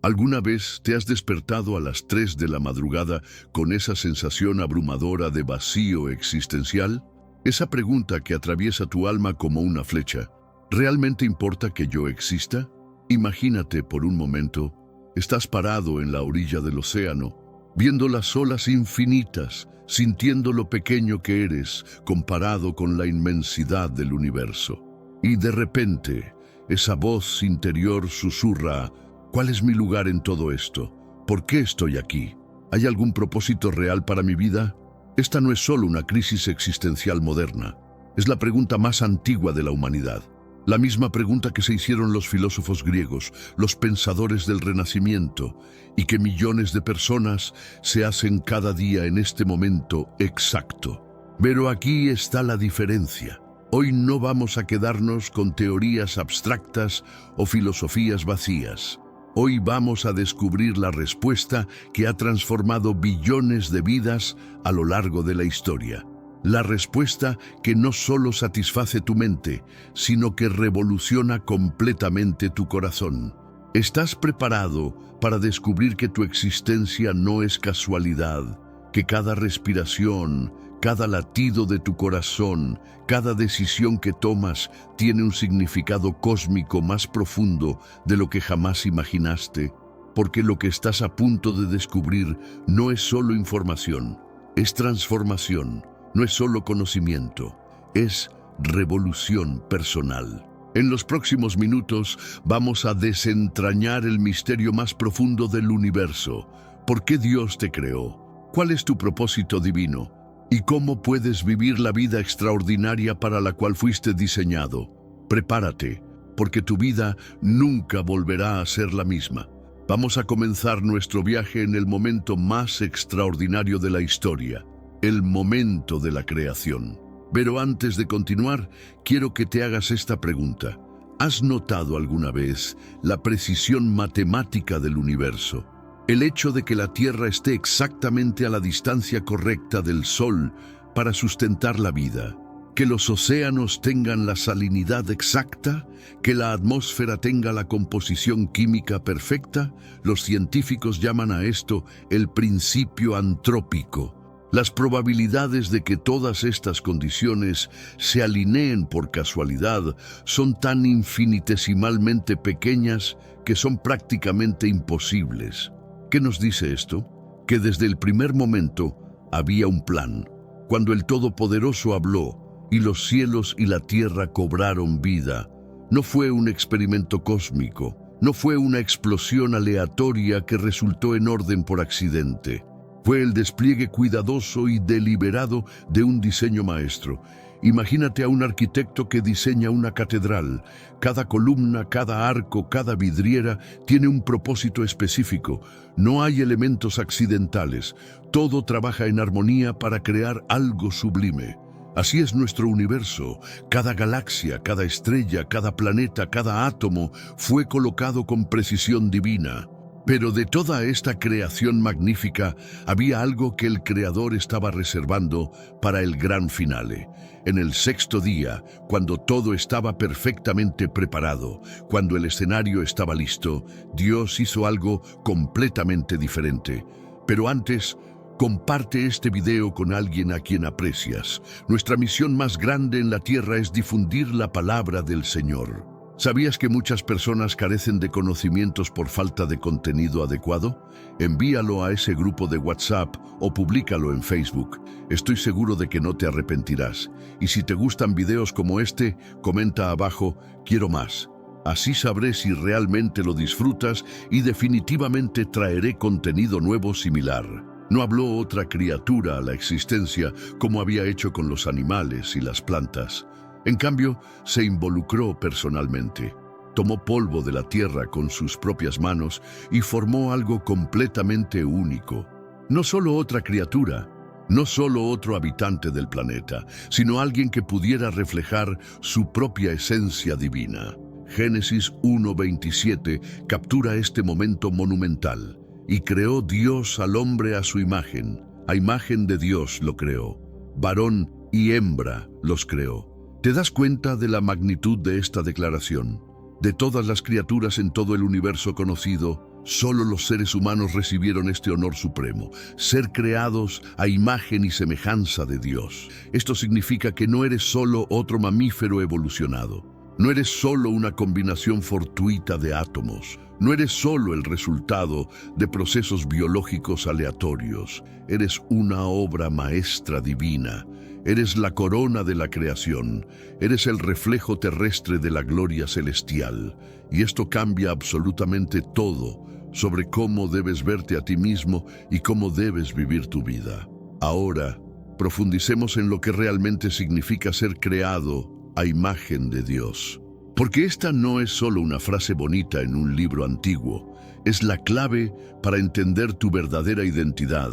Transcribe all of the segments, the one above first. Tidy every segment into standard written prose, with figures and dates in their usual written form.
¿Alguna vez te has despertado a las 3 de la madrugada con esa sensación abrumadora de vacío existencial? Esa pregunta que atraviesa tu alma como una flecha. ¿Realmente importa que yo exista? Imagínate por un momento, estás parado en la orilla del océano, viendo las olas infinitas, sintiendo lo pequeño que eres comparado con la inmensidad del universo. Y de repente, esa voz interior susurra: ¿cuál es mi lugar en todo esto? ¿Por qué estoy aquí? ¿Hay algún propósito real para mi vida? Esta no es solo una crisis existencial moderna, es la pregunta más antigua de la humanidad. La misma pregunta que se hicieron los filósofos griegos, los pensadores del Renacimiento, y que millones de personas se hacen cada día en este momento exacto. Pero aquí está la diferencia. Hoy no vamos a quedarnos con teorías abstractas o filosofías vacías. Hoy vamos a descubrir la respuesta que ha transformado billones de vidas a lo largo de la historia. La respuesta que no solo satisface tu mente, sino que revoluciona completamente tu corazón. ¿Estás preparado para descubrir que tu existencia no es casualidad, que cada respiración, cada latido de tu corazón, cada decisión que tomas tiene un significado cósmico más profundo de lo que jamás imaginaste? Porque lo que estás a punto de descubrir no es solo información, es transformación. No es solo conocimiento, es revolución personal. En los próximos minutos vamos a desentrañar el misterio más profundo del universo. ¿Por qué Dios te creó? ¿Cuál es tu propósito divino? ¿Y cómo puedes vivir la vida extraordinaria para la cual fuiste diseñado? Prepárate, porque tu vida nunca volverá a ser la misma. Vamos a comenzar nuestro viaje en el momento más extraordinario de la historia. El momento de la creación. Pero antes de continuar, quiero que te hagas esta pregunta. ¿Has notado alguna vez la precisión matemática del universo? El hecho de que la Tierra esté exactamente a la distancia correcta del Sol para sustentar la vida, que los océanos tengan la salinidad exacta, que la atmósfera tenga la composición química perfecta, los científicos llaman a esto el principio antrópico. Las probabilidades de que todas estas condiciones se alineen por casualidad son tan infinitesimalmente pequeñas que son prácticamente imposibles. ¿Qué nos dice esto? Que desde el primer momento había un plan. Cuando el Todopoderoso habló y los cielos y la tierra cobraron vida, no fue un experimento cósmico, no fue una explosión aleatoria que resultó en orden por accidente. Fue el despliegue cuidadoso y deliberado de un diseño maestro. Imagínate a un arquitecto que diseña una catedral. Cada columna, cada arco, cada vidriera tiene un propósito específico. No hay elementos accidentales. Todo trabaja en armonía para crear algo sublime. Así es nuestro universo. Cada galaxia, cada estrella, cada planeta, cada átomo fue colocado con precisión divina. Pero de toda esta creación magnífica, había algo que el Creador estaba reservando para el gran finale. En el sexto día, cuando todo estaba perfectamente preparado, cuando el escenario estaba listo, Dios hizo algo completamente diferente. Pero antes, comparte este video con alguien a quien aprecias. Nuestra misión más grande en la tierra es difundir la palabra del Señor. ¿Sabías que muchas personas carecen de conocimientos por falta de contenido adecuado? Envíalo a ese grupo de WhatsApp o públicalo en Facebook. Estoy seguro de que no te arrepentirás. Y si te gustan videos como este, comenta abajo, quiero más. Así sabré si realmente lo disfrutas y definitivamente traeré contenido nuevo similar. No habló otra criatura a la existencia como había hecho con los animales y las plantas. En cambio, se involucró personalmente. Tomó polvo de la tierra con sus propias manos y formó algo completamente único. No solo otra criatura, no solo otro habitante del planeta, sino alguien que pudiera reflejar su propia esencia divina. Génesis 1:27 captura este momento monumental. Y creó Dios al hombre a su imagen. A imagen de Dios lo creó. Varón y hembra los creó. ¿Te das cuenta de la magnitud de esta declaración? De todas las criaturas en todo el universo conocido, Solo los seres humanos recibieron este honor supremo, ser creados a imagen y semejanza de Dios. Esto significa que no eres solo otro mamífero evolucionado. No eres solo una combinación fortuita de átomos. No eres solo el resultado de procesos biológicos aleatorios. Eres una obra maestra divina. Eres la corona de la creación. Eres el reflejo terrestre de la gloria celestial. Y esto cambia absolutamente todo sobre cómo debes verte a ti mismo y cómo debes vivir tu vida. Ahora, profundicemos en lo que realmente significa ser creado a imagen de Dios. Porque esta no es solo una frase bonita en un libro antiguo, es la clave para entender tu verdadera identidad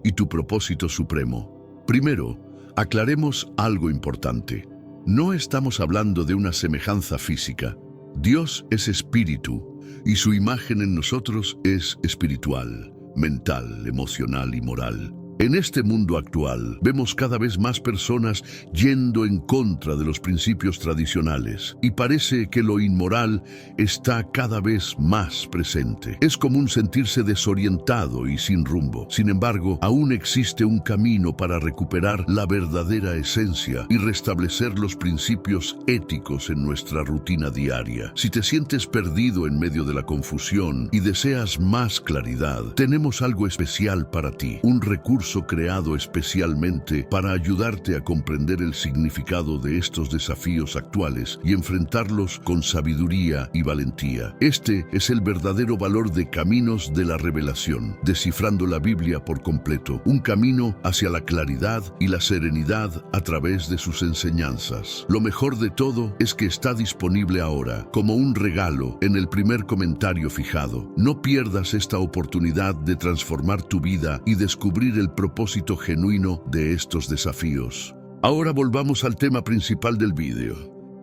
y tu propósito supremo. Primero, aclaremos algo importante. No estamos hablando de una semejanza física. Dios es espíritu y su imagen en nosotros es espiritual, mental, emocional y moral. En este mundo actual, vemos cada vez más personas yendo en contra de los principios tradicionales y parece que lo inmoral está cada vez más presente. Es común sentirse desorientado y sin rumbo. Sin embargo, aún existe un camino para recuperar la verdadera esencia y restablecer los principios éticos en nuestra rutina diaria. Si te sientes perdido en medio de la confusión y deseas más claridad, tenemos algo especial para ti, un recurso creado especialmente para ayudarte a comprender el significado de estos desafíos actuales y enfrentarlos con sabiduría y valentía. Este es el verdadero valor de Caminos de la Revelación, descifrando la Biblia por completo, un camino hacia la claridad y la serenidad a través de sus enseñanzas. Lo mejor de todo es que está disponible ahora, como un regalo, en el primer comentario fijado. No pierdas esta oportunidad de transformar tu vida y descubrir el propósito genuino de estos desafíos. Ahora volvamos al tema principal del vídeo.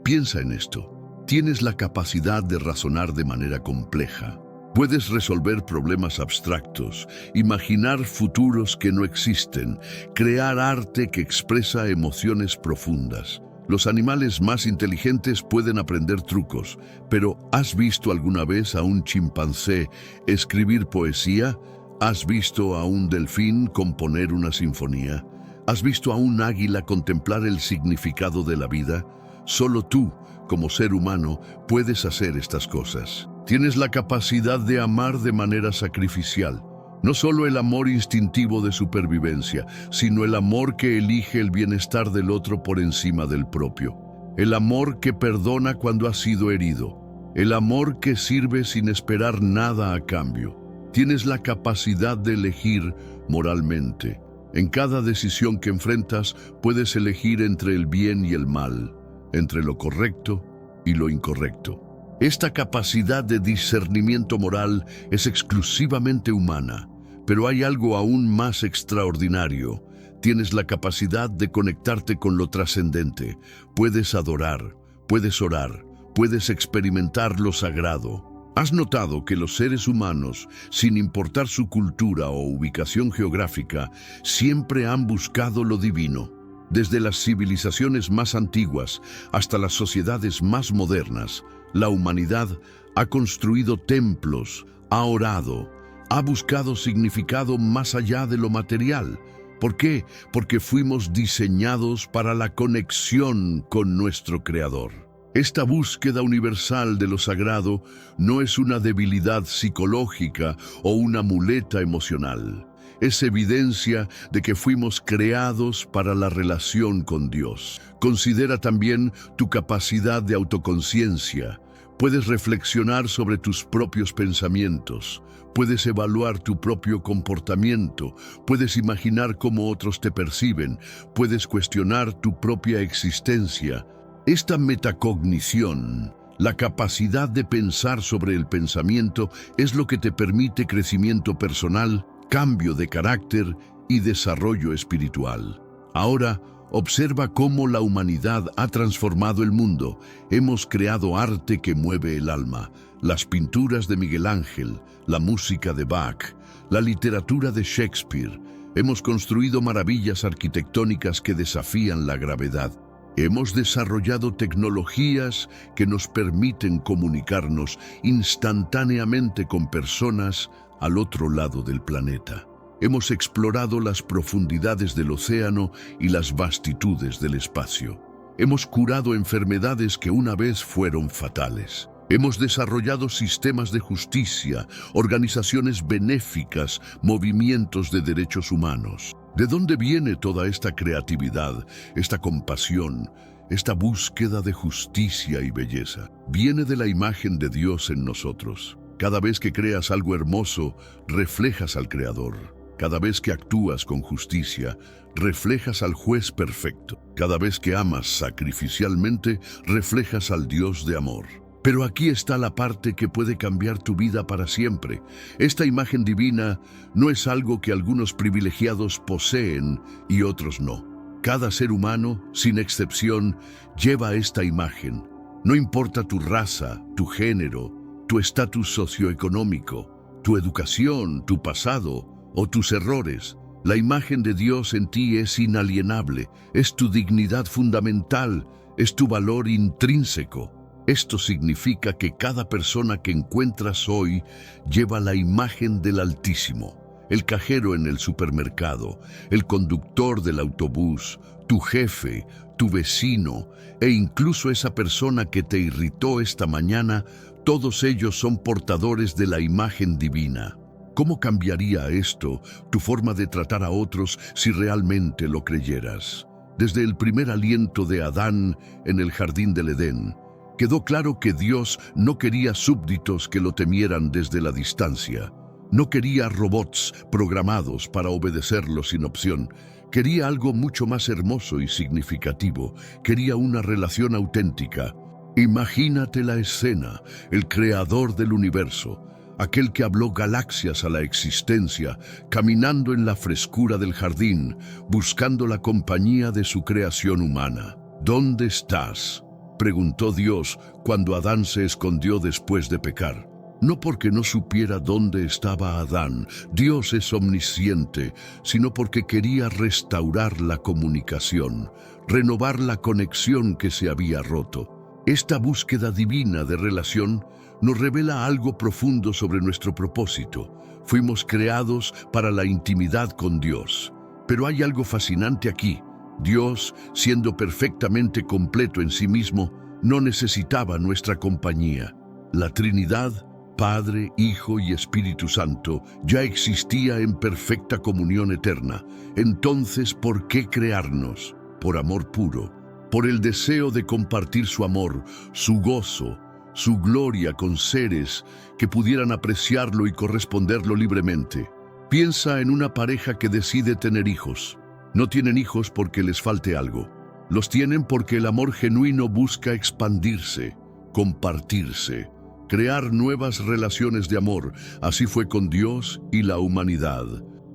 Piensa en esto. Tienes la capacidad de razonar de manera compleja. Puedes resolver problemas abstractos, imaginar futuros que no existen, crear arte que expresa emociones profundas. Los animales más inteligentes pueden aprender trucos, pero ¿has visto alguna vez a un chimpancé escribir poesía? ¿Has visto a un delfín componer una sinfonía? ¿Has visto a un águila contemplar el significado de la vida? Solo tú, como ser humano, puedes hacer estas cosas. Tienes la capacidad de amar de manera sacrificial. No solo el amor instintivo de supervivencia, sino el amor que elige el bienestar del otro por encima del propio. El amor que perdona cuando ha sido herido. El amor que sirve sin esperar nada a cambio. Tienes la capacidad de elegir moralmente. En cada decisión que enfrentas, puedes elegir entre el bien y el mal, entre lo correcto y lo incorrecto. Esta capacidad de discernimiento moral es exclusivamente humana, pero hay algo aún más extraordinario. Tienes la capacidad de conectarte con lo trascendente. Puedes adorar, puedes orar, puedes experimentar lo sagrado. ¿Has notado que los seres humanos, sin importar su cultura o ubicación geográfica, siempre han buscado lo divino? Desde las civilizaciones más antiguas hasta las sociedades más modernas, la humanidad ha construido templos, ha orado, ha buscado significado más allá de lo material. ¿Por qué? Porque fuimos diseñados para la conexión con nuestro Creador. Esta búsqueda universal de lo sagrado no es una debilidad psicológica o una muleta emocional. Es evidencia de que fuimos creados para la relación con Dios. Considera también tu capacidad de autoconciencia. Puedes reflexionar sobre tus propios pensamientos. Puedes evaluar tu propio comportamiento. Puedes imaginar cómo otros te perciben. Puedes cuestionar tu propia existencia. Esta metacognición, la capacidad de pensar sobre el pensamiento, es lo que te permite crecimiento personal, cambio de carácter y desarrollo espiritual. Ahora, observa cómo la humanidad ha transformado el mundo. Hemos creado arte que mueve el alma, las pinturas de Miguel Ángel, la música de Bach, la literatura de Shakespeare. Hemos construido maravillas arquitectónicas que desafían la gravedad. Hemos desarrollado tecnologías que nos permiten comunicarnos instantáneamente con personas al otro lado del planeta. Hemos explorado las profundidades del océano y las vastitudes del espacio. Hemos curado enfermedades que una vez fueron fatales. Hemos desarrollado sistemas de justicia, organizaciones benéficas, movimientos de derechos humanos. ¿De dónde viene toda esta creatividad, esta compasión, esta búsqueda de justicia y belleza? Viene de la imagen de Dios en nosotros. Cada vez que creas algo hermoso, reflejas al Creador. Cada vez que actúas con justicia, reflejas al juez perfecto. Cada vez que amas sacrificialmente, reflejas al Dios de amor. Pero aquí está la parte que puede cambiar tu vida para siempre. Esta imagen divina no es algo que algunos privilegiados poseen y otros no. Cada ser humano, sin excepción, lleva esta imagen. No importa tu raza, tu género, tu estatus socioeconómico, tu educación, tu pasado o tus errores. La imagen de Dios en ti es inalienable, es tu dignidad fundamental, es tu valor intrínseco. Esto significa que cada persona que encuentras hoy lleva la imagen del Altísimo. El cajero en el supermercado, el conductor del autobús, tu jefe, tu vecino e incluso esa persona que te irritó esta mañana, todos ellos son portadores de la imagen divina. ¿Cómo cambiaría esto tu forma de tratar a otros si realmente lo creyeras? Desde el primer aliento de Adán en el jardín del Edén, quedó claro que Dios no quería súbditos que lo temieran desde la distancia. No quería robots programados para obedecerlo sin opción. Quería algo mucho más hermoso y significativo. Quería una relación auténtica. Imagínate la escena, el creador del universo, aquel que habló galaxias a la existencia, caminando en la frescura del jardín, buscando la compañía de su creación humana. ¿Dónde estás?, preguntó Dios cuando Adán se escondió después de pecar. No porque no supiera dónde estaba Adán, Dios es omnisciente, sino porque quería restaurar la comunicación, renovar la conexión que se había roto. Esta búsqueda divina de relación nos revela algo profundo sobre nuestro propósito. Fuimos creados para la intimidad con Dios. Pero hay algo fascinante aquí. Dios, siendo perfectamente completo en sí mismo, no necesitaba nuestra compañía. La Trinidad, Padre, Hijo y Espíritu Santo, ya existía en perfecta comunión eterna. Entonces, ¿por qué crearnos? Por amor puro, por el deseo de compartir su amor, su gozo, su gloria con seres que pudieran apreciarlo y corresponderlo libremente. Piensa en una pareja que decide tener hijos. No tienen hijos porque les falte algo. Los tienen porque el amor genuino busca expandirse, compartirse, crear nuevas relaciones de amor. Así fue con Dios y la humanidad.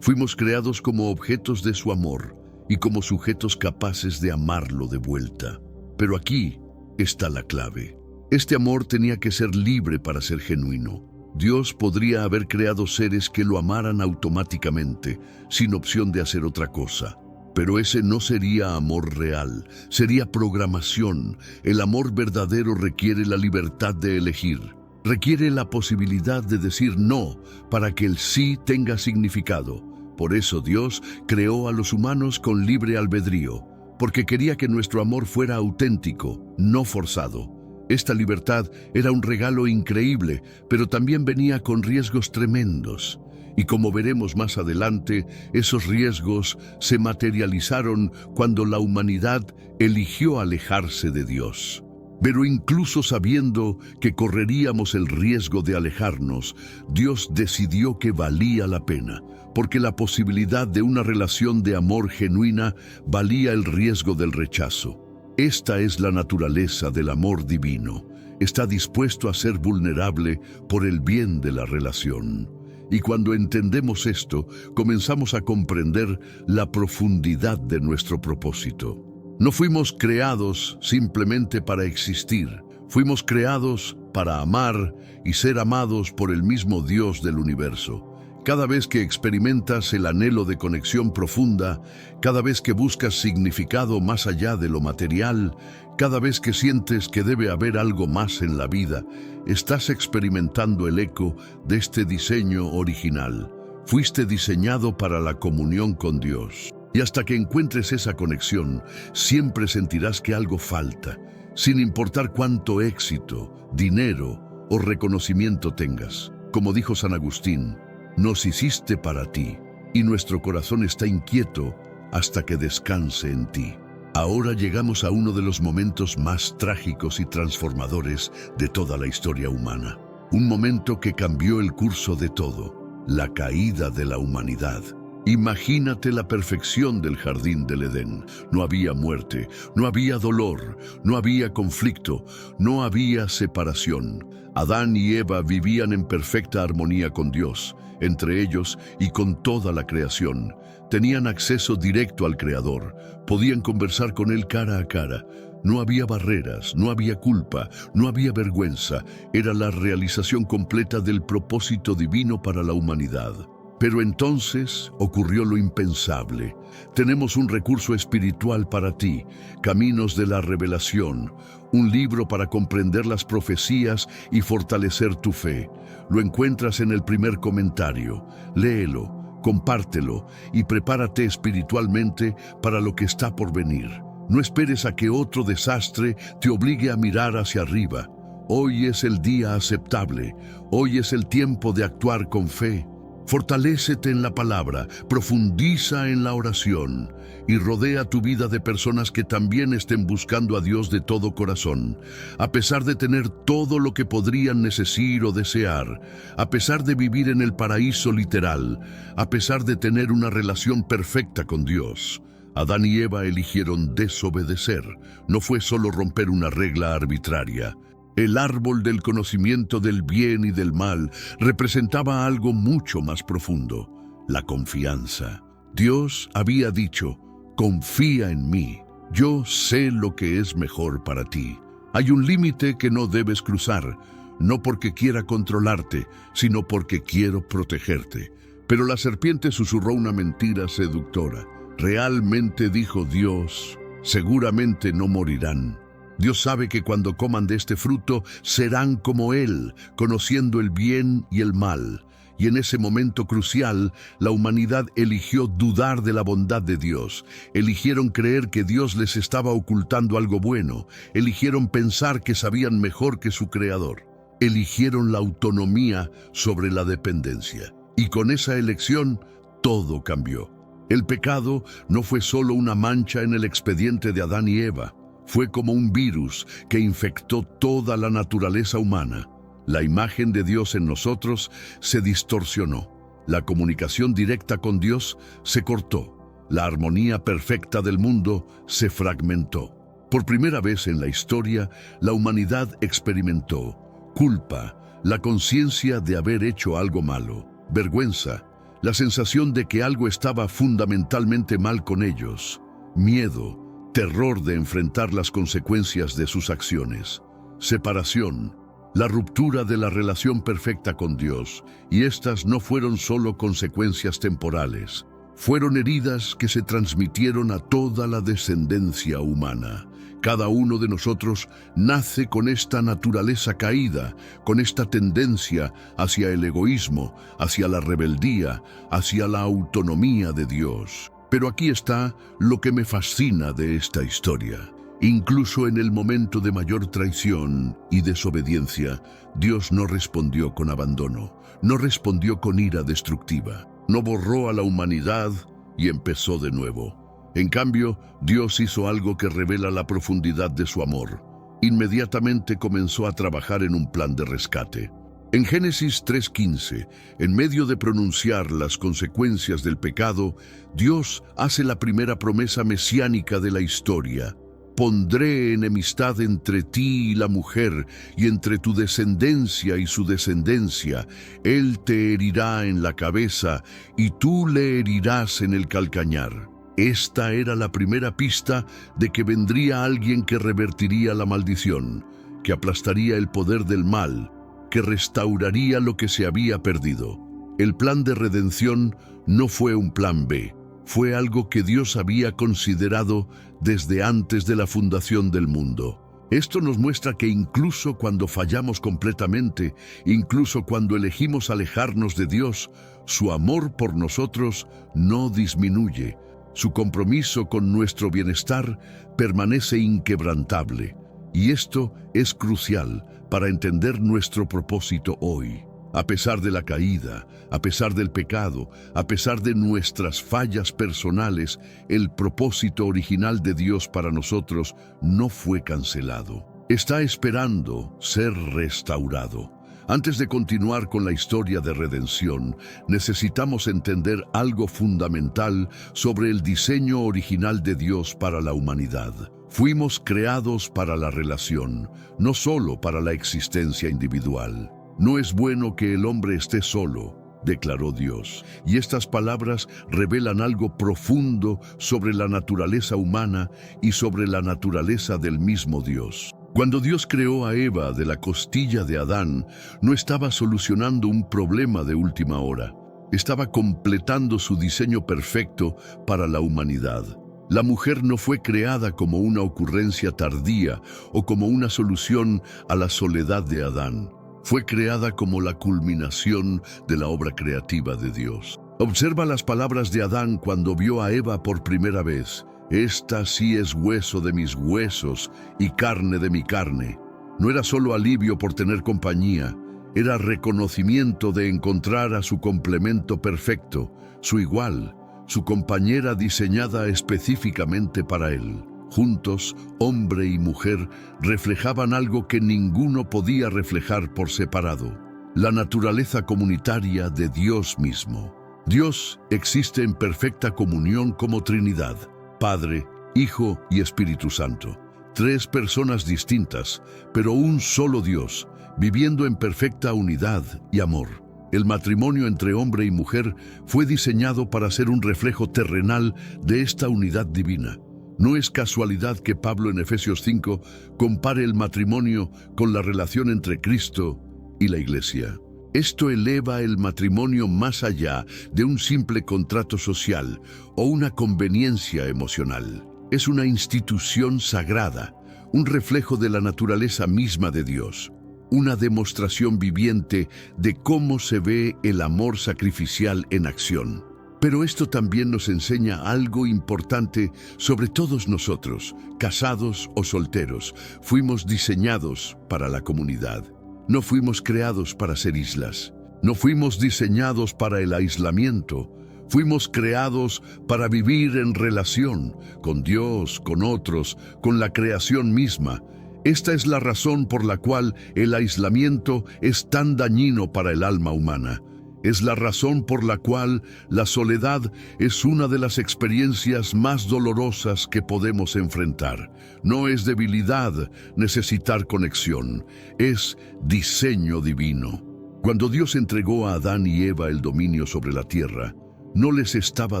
Fuimos creados como objetos de su amor y como sujetos capaces de amarlo de vuelta. Pero aquí está la clave. Este amor tenía que ser libre para ser genuino. Dios podría haber creado seres que lo amaran automáticamente, sin opción de hacer otra cosa. Pero ese no sería amor real, sería programación. El amor verdadero requiere la libertad de elegir. Requiere la posibilidad de decir no para que el sí tenga significado. Por eso Dios creó a los humanos con libre albedrío, porque quería que nuestro amor fuera auténtico, no forzado. Esta libertad era un regalo increíble, pero también venía con riesgos tremendos. Y como veremos más adelante, esos riesgos se materializaron cuando la humanidad eligió alejarse de Dios. Pero incluso sabiendo que correríamos el riesgo de alejarnos, Dios decidió que valía la pena, porque la posibilidad de una relación de amor genuina valía el riesgo del rechazo. Esta es la naturaleza del amor divino. Está dispuesto a ser vulnerable por el bien de la relación. Y cuando entendemos esto, comenzamos a comprender la profundidad de nuestro propósito. No fuimos creados simplemente para existir. Fuimos creados para amar y ser amados por el mismo Dios del universo. Cada vez que experimentas el anhelo de conexión profunda, cada vez que buscas significado más allá de lo material, cada vez que sientes que debe haber algo más en la vida, estás experimentando el eco de este diseño original. Fuiste diseñado para la comunión con Dios. Y hasta que encuentres esa conexión, siempre sentirás que algo falta, sin importar cuánto éxito, dinero o reconocimiento tengas. Como dijo San Agustín, nos hiciste para ti, y nuestro corazón está inquieto hasta que descanse en ti. Ahora llegamos a uno de los momentos más trágicos y transformadores de toda la historia humana. Un momento que cambió el curso de todo, la caída de la humanidad. Imagínate la perfección del jardín del Edén. No había muerte, no había dolor, no había conflicto, no había separación. Adán y Eva vivían en perfecta armonía con Dios, entre ellos y con toda la creación. Tenían acceso directo al Creador, podían conversar con Él cara a cara. No había barreras, no había culpa, no había vergüenza. Era la realización completa del propósito divino para la humanidad. Pero entonces ocurrió lo impensable. Tenemos un recurso espiritual para ti, Caminos de la Revelación, un libro para comprender las profecías y fortalecer tu fe. Lo encuentras en el primer comentario. Léelo, compártelo y prepárate espiritualmente para lo que está por venir. No esperes a que otro desastre te obligue a mirar hacia arriba. Hoy es el día aceptable. Hoy es el tiempo de actuar con fe. Fortalécete en la palabra, profundiza en la oración y rodea tu vida de personas que también estén buscando a Dios de todo corazón. A pesar de tener todo lo que podrían necesitar o desear, a pesar de vivir en el paraíso literal, a pesar de tener una relación perfecta con Dios, Adán y Eva eligieron desobedecer. No fue solo romper una regla arbitraria. El árbol del conocimiento del bien y del mal representaba algo mucho más profundo, la confianza. Dios había dicho, confía en mí, yo sé lo que es mejor para ti. Hay un límite que no debes cruzar, no porque quiera controlarte, sino porque quiero protegerte. Pero la serpiente susurró una mentira seductora. Realmente dijo Dios, seguramente no morirán. Dios sabe que cuando coman de este fruto serán como Él, conociendo el bien y el mal. Y en ese momento crucial, la humanidad eligió dudar de la bondad de Dios. Eligieron creer que Dios les estaba ocultando algo bueno. Eligieron pensar que sabían mejor que su Creador. Eligieron la autonomía sobre la dependencia. Y con esa elección, todo cambió. El pecado no fue solo una mancha en el expediente de Adán y Eva. Fue como un virus que infectó toda la naturaleza humana. La imagen de Dios en nosotros se distorsionó. La comunicación directa con Dios se cortó. La armonía perfecta del mundo se fragmentó. Por primera vez en la historia, la humanidad experimentó culpa, la conciencia de haber hecho algo malo, vergüenza, la sensación de que algo estaba fundamentalmente mal con ellos, miedo, terror de enfrentar las consecuencias de sus acciones, separación, la ruptura de la relación perfecta con Dios, y estas no fueron solo consecuencias temporales, fueron heridas que se transmitieron a toda la descendencia humana. Cada uno de nosotros nace con esta naturaleza caída, con esta tendencia hacia el egoísmo, hacia la rebeldía, hacia la autonomía de Dios. Pero aquí está lo que me fascina de esta historia. Incluso en el momento de mayor traición y desobediencia, Dios no respondió con abandono, no respondió con ira destructiva, no borró a la humanidad y empezó de nuevo. En cambio, Dios hizo algo que revela la profundidad de su amor. Inmediatamente comenzó a trabajar en un plan de rescate. En Génesis 3:15, en medio de pronunciar las consecuencias del pecado, Dios hace la primera promesa mesiánica de la historia. Pondré enemistad entre ti y la mujer, y entre tu descendencia y su descendencia. Él te herirá en la cabeza, y tú le herirás en el calcañar. Esta era la primera pista de que vendría alguien que revertiría la maldición, que aplastaría el poder del mal, que restauraría lo que se había perdido. El plan de redención no fue un plan B, fue algo que Dios había considerado desde antes de la fundación del mundo. Esto nos muestra que incluso cuando fallamos completamente, incluso cuando elegimos alejarnos de Dios, su amor por nosotros no disminuye. Su compromiso con nuestro bienestar permanece inquebrantable. Y esto es crucial para entender nuestro propósito hoy. A pesar de la caída, a pesar del pecado, a pesar de nuestras fallas personales, el propósito original de Dios para nosotros no fue cancelado. Está esperando ser restaurado. Antes de continuar con la historia de redención, necesitamos entender algo fundamental sobre el diseño original de Dios para la humanidad. Fuimos creados para la relación, no solo para la existencia individual. No es bueno que el hombre esté solo, declaró Dios. Y estas palabras revelan algo profundo sobre la naturaleza humana y sobre la naturaleza del mismo Dios. Cuando Dios creó a Eva de la costilla de Adán, no estaba solucionando un problema de última hora. Estaba completando su diseño perfecto para la humanidad. La mujer no fue creada como una ocurrencia tardía o como una solución a la soledad de Adán. Fue creada como la culminación de la obra creativa de Dios. Observa las palabras de Adán cuando vio a Eva por primera vez. Esta sí es hueso de mis huesos y carne de mi carne. No era solo alivio por tener compañía, era reconocimiento de encontrar a su complemento perfecto, su igual, su compañera diseñada específicamente para él. Juntos, hombre y mujer reflejaban algo que ninguno podía reflejar por separado: la naturaleza comunitaria de Dios mismo. Dios existe en perfecta comunión como Trinidad: Padre, Hijo y Espíritu Santo. Tres personas distintas, pero un solo Dios, viviendo en perfecta unidad y amor. El matrimonio entre hombre y mujer fue diseñado para ser un reflejo terrenal de esta unidad divina. No es casualidad que Pablo en Efesios 5 compare el matrimonio con la relación entre Cristo y la Iglesia. Esto eleva el matrimonio más allá de un simple contrato social o una conveniencia emocional. Es una institución sagrada, un reflejo de la naturaleza misma de Dios, una demostración viviente de cómo se ve el amor sacrificial en acción. Pero esto también nos enseña algo importante sobre todos nosotros, casados o solteros. Fuimos diseñados para la comunidad. No fuimos creados para ser islas. No fuimos diseñados para el aislamiento. Fuimos creados para vivir en relación con Dios, con otros, con la creación misma. Esta es la razón por la cual el aislamiento es tan dañino para el alma humana. Es la razón por la cual la soledad es una de las experiencias más dolorosas que podemos enfrentar. No es debilidad necesitar conexión, es diseño divino. Cuando Dios entregó a Adán y Eva el dominio sobre la tierra, no les estaba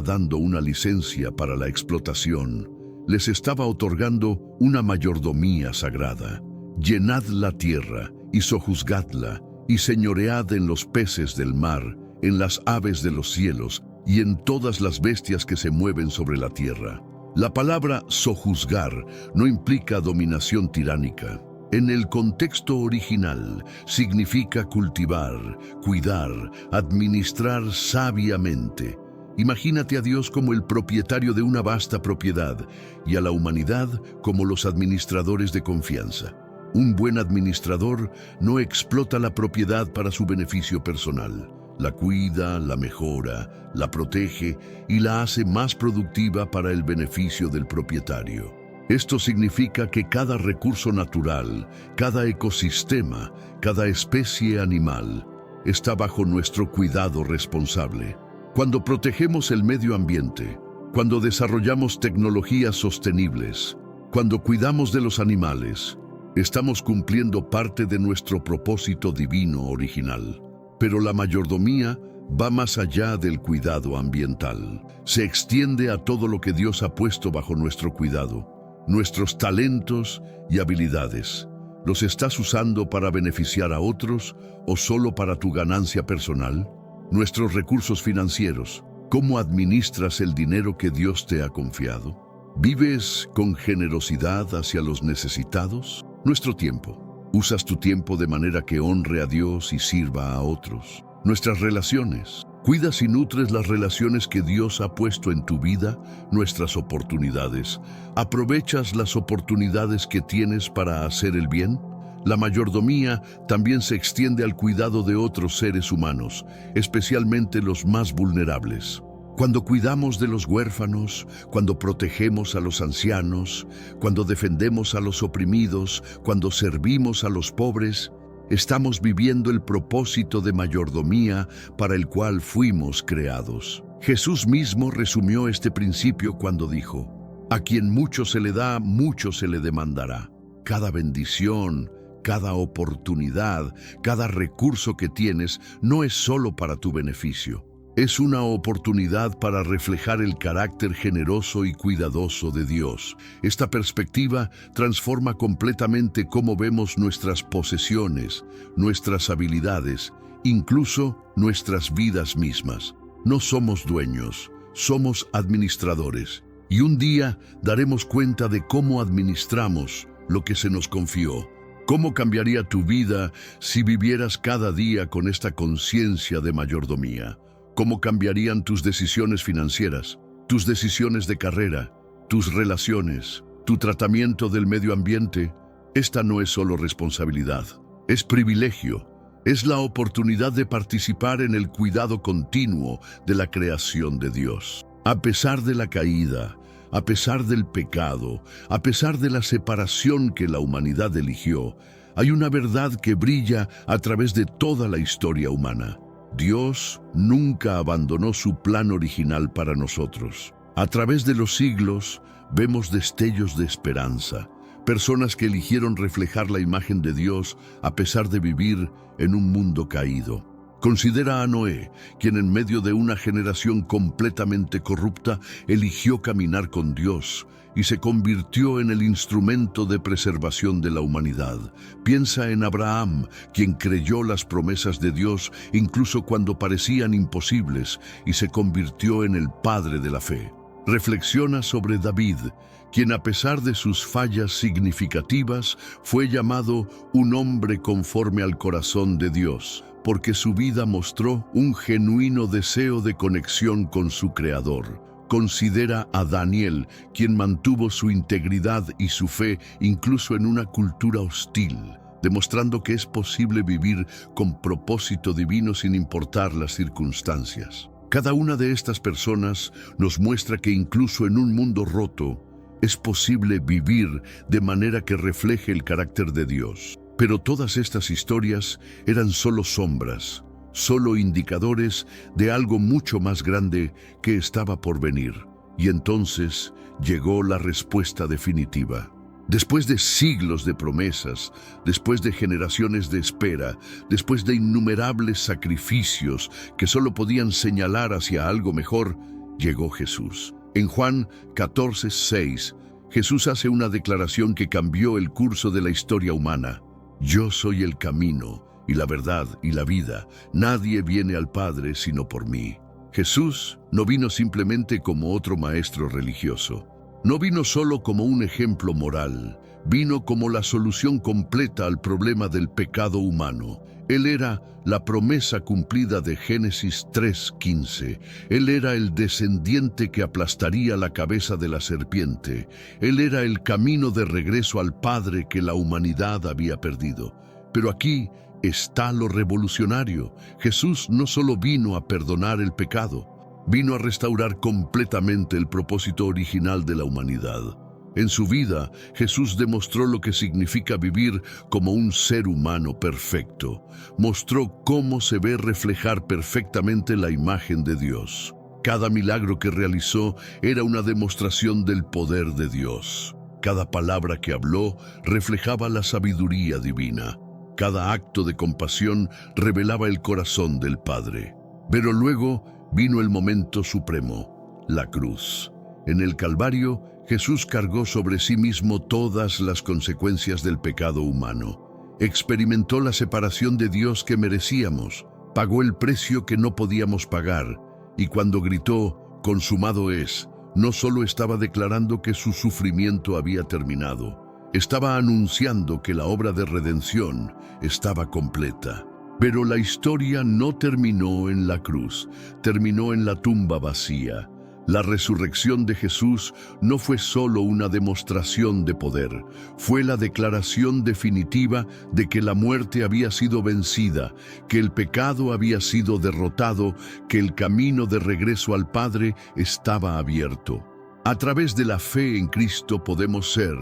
dando una licencia para la explotación, les estaba otorgando una mayordomía sagrada. Llenad la tierra y sojuzgadla, y señoread en los peces del mar, en las aves de los cielos y en todas las bestias que se mueven sobre la tierra. La palabra sojuzgar no implica dominación tiránica. En el contexto original significa cultivar, cuidar, administrar sabiamente. Imagínate a Dios como el propietario de una vasta propiedad y a la humanidad como los administradores de confianza. Un buen administrador no explota la propiedad para su beneficio personal. La cuida, la mejora, la protege y la hace más productiva para el beneficio del propietario. Esto significa que cada recurso natural, cada ecosistema, cada especie animal está bajo nuestro cuidado responsable. Cuando protegemos el medio ambiente, cuando desarrollamos tecnologías sostenibles, cuando cuidamos de los animales, estamos cumpliendo parte de nuestro propósito divino original. Pero la mayordomía va más allá del cuidado ambiental. Se extiende a todo lo que Dios ha puesto bajo nuestro cuidado. Nuestros talentos y habilidades. ¿Los estás usando para beneficiar a otros o solo para tu ganancia personal? nuestros recursos financieros. ¿Cómo administras el dinero que Dios te ha confiado? ¿Vives con generosidad hacia los necesitados? Nuestro tiempo. ¿Usas tu tiempo de manera que honre a Dios y sirva a otros? Nuestras relaciones. ¿Cuidas y nutres las relaciones que Dios ha puesto en tu vida? Nuestras oportunidades. ¿Aprovechas las oportunidades que tienes para hacer el bien? La mayordomía también se extiende al cuidado de otros seres humanos, especialmente los más vulnerables. Cuando cuidamos de los huérfanos, cuando protegemos a los ancianos, cuando defendemos a los oprimidos, cuando servimos a los pobres, estamos viviendo el propósito de mayordomía para el cual fuimos creados. Jesús mismo resumió este principio cuando dijo: a quien mucho se le da, mucho se le demandará. Cada bendición, cada oportunidad, cada recurso que tienes no es solo para tu beneficio. Es una oportunidad para reflejar el carácter generoso y cuidadoso de Dios. Esta perspectiva transforma completamente cómo vemos nuestras posesiones, nuestras habilidades, incluso nuestras vidas mismas. No somos dueños, somos administradores. Y un día daremos cuenta de cómo administramos lo que se nos confió. ¿Cómo cambiaría tu vida si vivieras cada día con esta conciencia de mayordomía? ¿Cómo cambiarían tus decisiones financieras, tus decisiones de carrera, tus relaciones, tu tratamiento del medio ambiente? Esta no es solo responsabilidad, es privilegio. Es la oportunidad de participar en el cuidado continuo de la creación de Dios. A pesar de la caída, a pesar del pecado, a pesar de la separación que la humanidad eligió, hay una verdad que brilla a través de toda la historia humana. Dios nunca abandonó su plan original para nosotros. A través de los siglos vemos destellos de esperanza, personas que eligieron reflejar la imagen de Dios a pesar de vivir en un mundo caído. Considera a Noé, quien en medio de una generación completamente corrupta eligió caminar con Dios y se convirtió en el instrumento de preservación de la humanidad. Piensa en Abraham, quien creyó las promesas de Dios incluso cuando parecían imposibles y se convirtió en el padre de la fe. Reflexiona sobre David, quien a pesar de sus fallas significativas fue llamado un hombre conforme al corazón de Dios, porque su vida mostró un genuino deseo de conexión con su Creador. Considera a Daniel, quien mantuvo su integridad y su fe incluso en una cultura hostil, demostrando que es posible vivir con propósito divino sin importar las circunstancias. Cada una de estas personas nos muestra que incluso en un mundo roto, es posible vivir de manera que refleje el carácter de Dios. Pero todas estas historias eran solo sombras, solo indicadores de algo mucho más grande que estaba por venir. Y entonces llegó la respuesta definitiva. Después de siglos de promesas, después de generaciones de espera, después de innumerables sacrificios que solo podían señalar hacia algo mejor, llegó Jesús. En Juan 14:6, Jesús hace una declaración que cambió el curso de la historia humana. Yo soy el camino y la verdad y la vida. Nadie viene al Padre sino por mí. Jesús no vino simplemente como otro maestro religioso. No vino solo como un ejemplo moral. Vino como la solución completa al problema del pecado humano. Él era la promesa cumplida de Génesis 3:15. Él era el descendiente que aplastaría la cabeza de la serpiente. Él era el camino de regreso al Padre que la humanidad había perdido. Pero aquí está lo revolucionario. Jesús no solo vino a perdonar el pecado, vino a restaurar completamente el propósito original de la humanidad. En su vida, Jesús demostró lo que significa vivir como un ser humano perfecto. Mostró cómo se ve reflejar perfectamente la imagen de Dios. Cada milagro que realizó era una demostración del poder de Dios. Cada palabra que habló reflejaba la sabiduría divina. Cada acto de compasión revelaba el corazón del Padre. Pero luego vino el momento supremo, la cruz. En el Calvario, Jesús cargó sobre sí mismo todas las consecuencias del pecado humano. Experimentó la separación de Dios que merecíamos, pagó el precio que no podíamos pagar, y cuando gritó, "consumado es", no solo estaba declarando que su sufrimiento había terminado, estaba anunciando que la obra de redención estaba completa. Pero la historia no terminó en la cruz, terminó en la tumba vacía. La resurrección de Jesús no fue solo una demostración de poder, fue la declaración definitiva de que la muerte había sido vencida, que el pecado había sido derrotado, que el camino de regreso al Padre estaba abierto. A través de la fe en Cristo podemos ser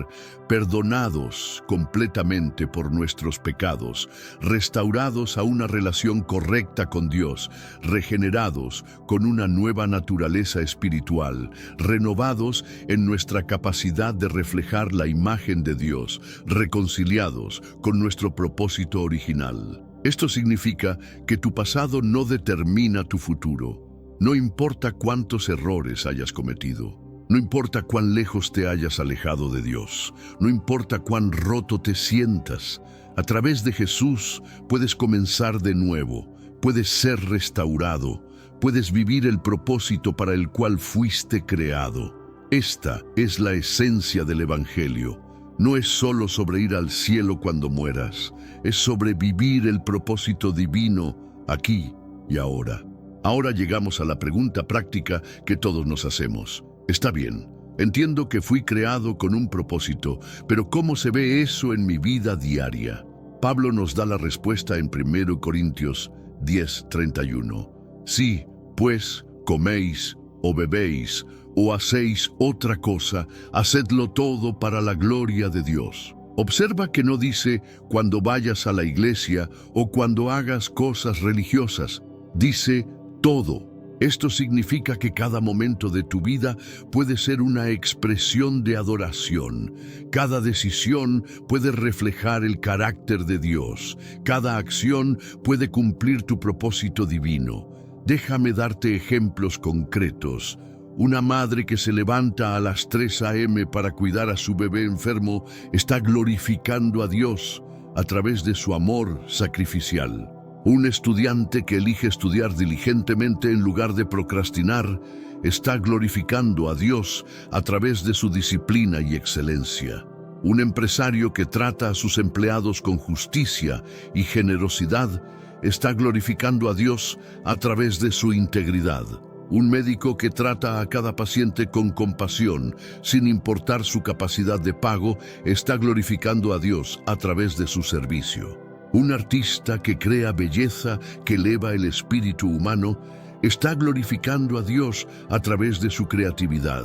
perdonados completamente por nuestros pecados, restaurados a una relación correcta con Dios, regenerados con una nueva naturaleza espiritual, renovados en nuestra capacidad de reflejar la imagen de Dios, reconciliados con nuestro propósito original. Esto significa que tu pasado no determina tu futuro. No importa cuántos errores hayas cometido. No importa cuán lejos te hayas alejado de Dios, no importa cuán roto te sientas, a través de Jesús puedes comenzar de nuevo, puedes ser restaurado, puedes vivir el propósito para el cual fuiste creado. Esta es la esencia del Evangelio. No es solo sobre ir al cielo cuando mueras, es sobre vivir el propósito divino aquí y ahora. Ahora llegamos a la pregunta práctica que todos nos hacemos. Está bien, entiendo que fui creado con un propósito, pero ¿cómo se ve eso en mi vida diaria? Pablo nos da la respuesta en 1 Corintios 10:31. Si, pues, coméis o bebéis o hacéis otra cosa, hacedlo todo para la gloria de Dios. Observa que no dice cuando vayas a la iglesia o cuando hagas cosas religiosas. Dice todo. Esto significa que cada momento de tu vida puede ser una expresión de adoración. Cada decisión puede reflejar el carácter de Dios. Cada acción puede cumplir tu propósito divino. Déjame darte ejemplos concretos. Una madre que se levanta a las 3 a.m. para cuidar a su bebé enfermo está glorificando a Dios a través de su amor sacrificial. Un estudiante que elige estudiar diligentemente en lugar de procrastinar está glorificando a Dios a través de su disciplina y excelencia. Un empresario que trata a sus empleados con justicia y generosidad está glorificando a Dios a través de su integridad. Un médico que trata a cada paciente con compasión, sin importar su capacidad de pago, está glorificando a Dios a través de su servicio. Un artista que crea belleza que eleva el espíritu humano está glorificando a Dios a través de su creatividad.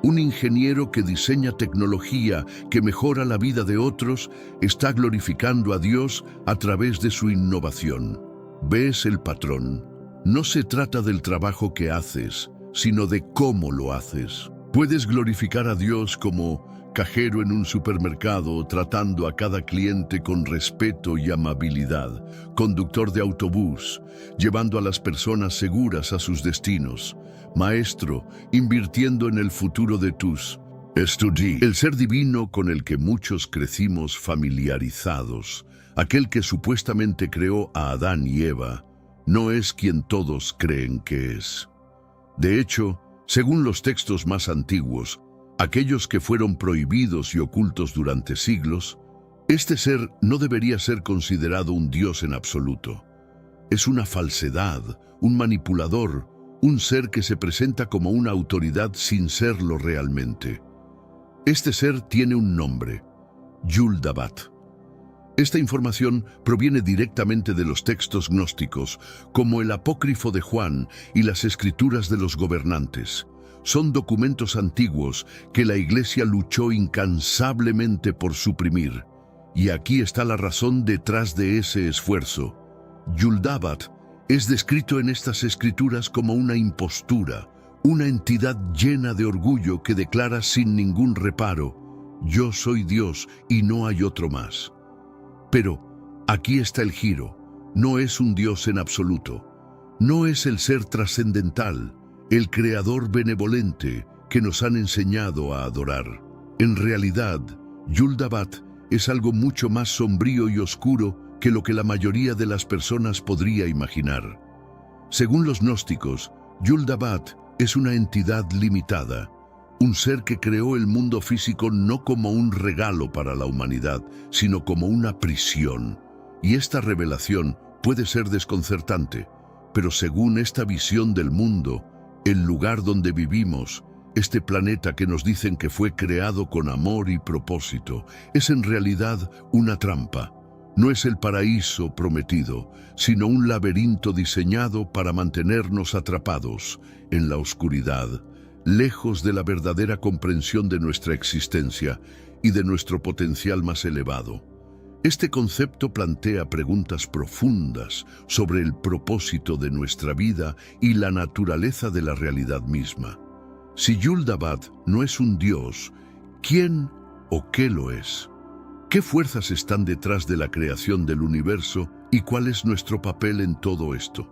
Un ingeniero que diseña tecnología que mejora la vida de otros está glorificando a Dios a través de su innovación. ¿Ves el patrón? No se trata del trabajo que haces, sino de cómo lo haces. Puedes glorificar a Dios como cajero en un supermercado, tratando a cada cliente con respeto y amabilidad, conductor de autobús, llevando a las personas seguras a sus destinos, maestro, invirtiendo en el futuro de tus estudiantes. El ser divino con el que muchos crecimos familiarizados, aquel que supuestamente creó a Adán y Eva, no es quien todos creen que es. De hecho, según los textos más antiguos, aquellos que fueron prohibidos y ocultos durante siglos, este ser no debería ser considerado un Dios en absoluto. Es una falsedad, un manipulador, un ser que se presenta como una autoridad sin serlo realmente. Este ser tiene un nombre, Yuldabat. Esta información proviene directamente de los textos gnósticos, como el Apócrifo de Juan y las Escrituras de los gobernantes. Son documentos antiguos que la Iglesia luchó incansablemente por suprimir. Y aquí está la razón detrás de ese esfuerzo. Yuldabat es descrito en estas escrituras como una impostura, una entidad llena de orgullo que declara sin ningún reparo: yo soy Dios y no hay otro más. Pero aquí está el giro: no es un Dios en absoluto, no es el ser trascendental, el creador benevolente que nos han enseñado a adorar. En realidad, Yuldabat es algo mucho más sombrío y oscuro que lo que la mayoría de las personas podría imaginar. Según los gnósticos, Yul-dabat es una entidad limitada, un ser que creó el mundo físico no como un regalo para la humanidad, sino como una prisión. Y esta revelación puede ser desconcertante, pero según esta visión del mundo, el lugar donde vivimos, este planeta que nos dicen que fue creado con amor y propósito, es en realidad una trampa. No es el paraíso prometido, sino un laberinto diseñado para mantenernos atrapados en la oscuridad, lejos de la verdadera comprensión de nuestra existencia y de nuestro potencial más elevado. Este concepto plantea preguntas profundas sobre el propósito de nuestra vida y la naturaleza de la realidad misma. Si Yul-dabat no es un dios, ¿quién o qué lo es? ¿Qué fuerzas están detrás de la creación del universo y cuál es nuestro papel en todo esto?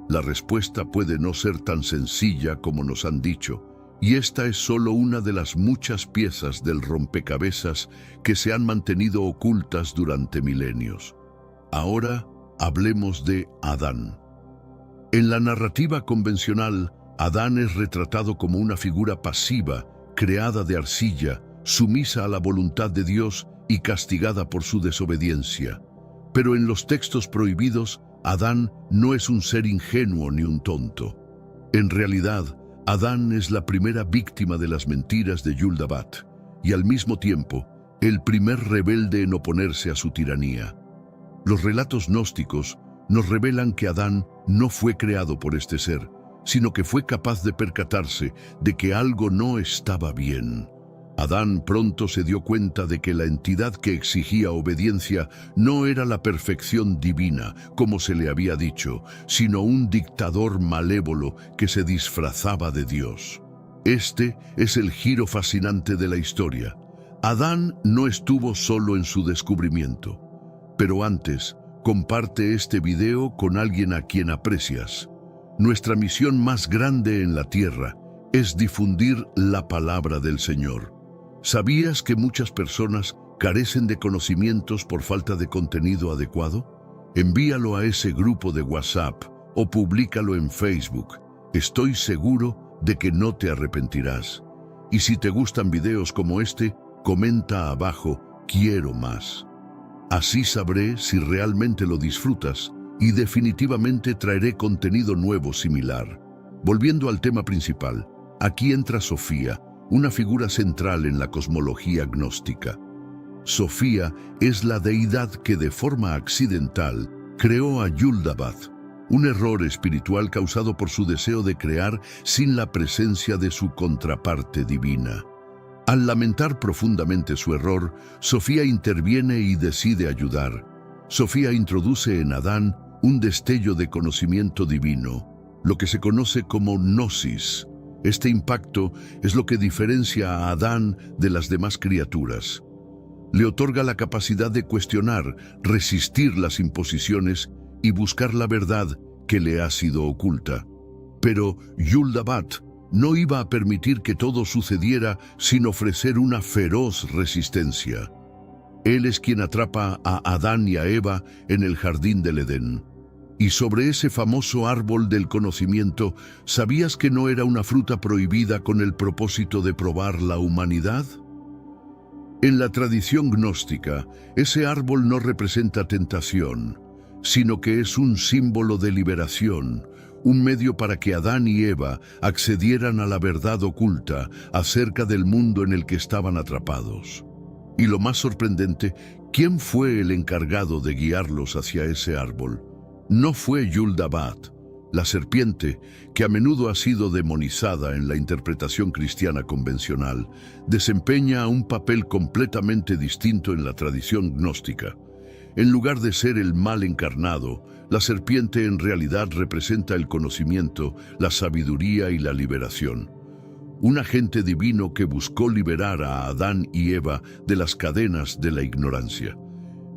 La respuesta puede no ser tan sencilla como nos han dicho, y esta es solo una de las muchas piezas del rompecabezas que se han mantenido ocultas durante milenios. Ahora hablemos de Adán. En la narrativa convencional, Adán es retratado como una figura pasiva, creada de arcilla, sumisa a la voluntad de Dios y castigada por su desobediencia. Pero en los textos prohibidos, Adán no es un ser ingenuo ni un tonto. En realidad, Adán es la primera víctima de las mentiras de Yul-dabat y al mismo tiempo, el primer rebelde en oponerse a su tiranía. Los relatos gnósticos nos revelan que Adán no fue creado por este ser, sino que fue capaz de percatarse de que algo no estaba bien. Adán pronto se dio cuenta de que la entidad que exigía obediencia no era la perfección divina, como se le había dicho, sino un dictador malévolo que se disfrazaba de Dios. Este es el giro fascinante de la historia. Adán no estuvo solo en su descubrimiento, pero antes, comparte este video con alguien a quien aprecias. Nuestra misión más grande en la tierra es difundir la palabra del Señor. ¿Sabías que muchas personas carecen de conocimientos por falta de contenido adecuado? Envíalo a ese grupo de WhatsApp o públicalo en Facebook. Estoy seguro de que no te arrepentirás. Y si te gustan videos como este, comenta abajo, quiero más. Así sabré si realmente lo disfrutas y definitivamente traeré contenido nuevo similar. Volviendo al tema principal, aquí entra Sofía, una figura central en la cosmología gnóstica. Sofía es la deidad que de forma accidental creó a Yul-dabat, un error espiritual causado por su deseo de crear sin la presencia de su contraparte divina. Al lamentar profundamente su error, Sofía interviene y decide ayudar. Sofía introduce en Adán un destello de conocimiento divino, lo que se conoce como gnosis. Este impacto es lo que diferencia a Adán de las demás criaturas. Le otorga la capacidad de cuestionar, resistir las imposiciones y buscar la verdad que le ha sido oculta. Pero Yul-dabat no iba a permitir que todo sucediera sin ofrecer una feroz resistencia. Él es quien atrapa a Adán y a Eva en el jardín del Edén. Y sobre ese famoso árbol del conocimiento, ¿sabías que no era una fruta prohibida con el propósito de probar la humanidad? En la tradición gnóstica, ese árbol no representa tentación, sino que es un símbolo de liberación, un medio para que Adán y Eva accedieran a la verdad oculta acerca del mundo en el que estaban atrapados. Y lo más sorprendente, ¿quién fue el encargado de guiarlos hacia ese árbol? No fue Yul-dabat, la serpiente, que a menudo ha sido demonizada en la interpretación cristiana convencional, desempeña un papel completamente distinto en la tradición gnóstica. En lugar de ser el mal encarnado, la serpiente en realidad representa el conocimiento, la sabiduría y la liberación. Un agente divino que buscó liberar a Adán y Eva de las cadenas de la ignorancia.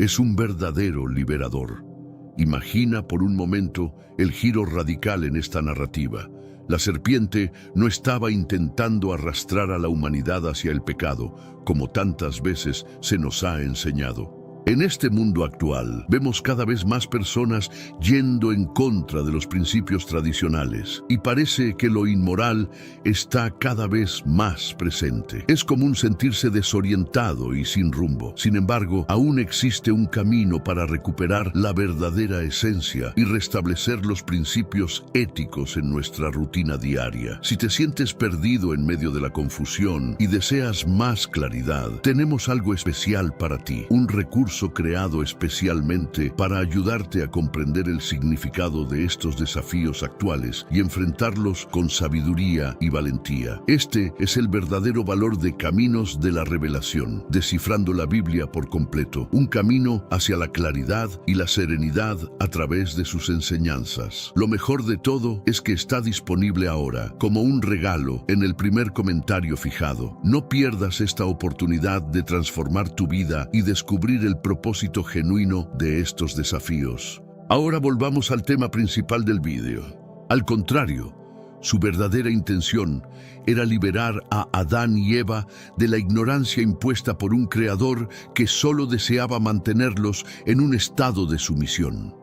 Es un verdadero liberador. Imagina por un momento el giro radical en esta narrativa. La serpiente no estaba intentando arrastrar a la humanidad hacia el pecado, como tantas veces se nos ha enseñado. En este mundo actual, vemos cada vez más personas yendo en contra de los principios tradicionales y parece que lo inmoral está cada vez más presente. Es común sentirse desorientado y sin rumbo. Sin embargo, aún existe un camino para recuperar la verdadera esencia y restablecer los principios éticos en nuestra rutina diaria. Si te sientes perdido en medio de la confusión y deseas más claridad, tenemos algo especial para ti, un recurso creado especialmente para ayudarte a comprender el significado de estos desafíos actuales y enfrentarlos con sabiduría y valentía. Este es el verdadero valor de Caminos de la Revelación, descifrando la Biblia por completo, un camino hacia la claridad y la serenidad a través de sus enseñanzas. Lo mejor de todo es que está disponible ahora, como un regalo, en el primer comentario fijado. No pierdas esta oportunidad de transformar tu vida y descubrir el propósito genuino de estos desafíos. Ahora volvamos al tema principal del vídeo. Al contrario, su verdadera intención era liberar a Adán y Eva de la ignorancia impuesta por un creador que solo deseaba mantenerlos en un estado de sumisión.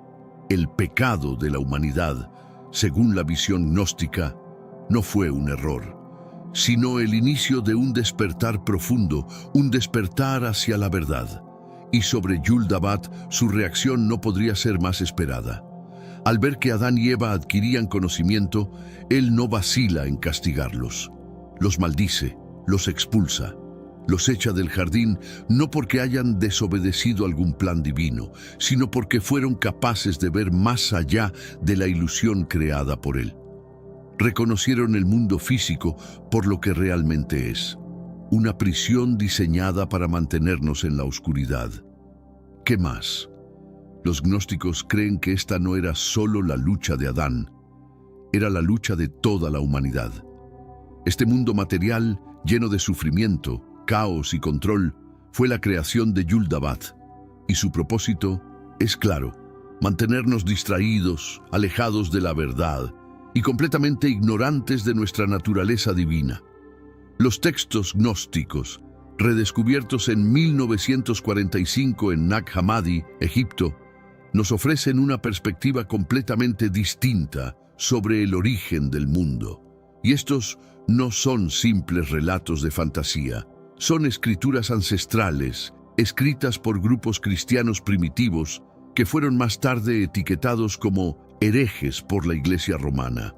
El pecado de la humanidad, según la visión gnóstica, no fue un error, sino el inicio de un despertar profundo, un despertar hacia la verdad. Y sobre Yul-dabat, su reacción no podría ser más esperada. Al ver que Adán y Eva adquirían conocimiento, él no vacila en castigarlos. Los maldice, los expulsa, los echa del jardín, no porque hayan desobedecido algún plan divino, sino porque fueron capaces de ver más allá de la ilusión creada por él. Reconocieron el mundo físico por lo que realmente es: una prisión diseñada para mantenernos en la oscuridad. ¿Qué más? Los gnósticos creen que esta no era solo la lucha de Adán, era la lucha de toda la humanidad. Este mundo material, lleno de sufrimiento, caos y control, fue la creación de Yul-dabat, y su propósito es claro: mantenernos distraídos, alejados de la verdad y completamente ignorantes de nuestra naturaleza divina. Los textos gnósticos, redescubiertos en 1945 en Nag Hammadi, Egipto, nos ofrecen una perspectiva completamente distinta sobre el origen del mundo. Y estos no son simples relatos de fantasía, son escrituras ancestrales, escritas por grupos cristianos primitivos que fueron más tarde etiquetados como herejes por la Iglesia romana.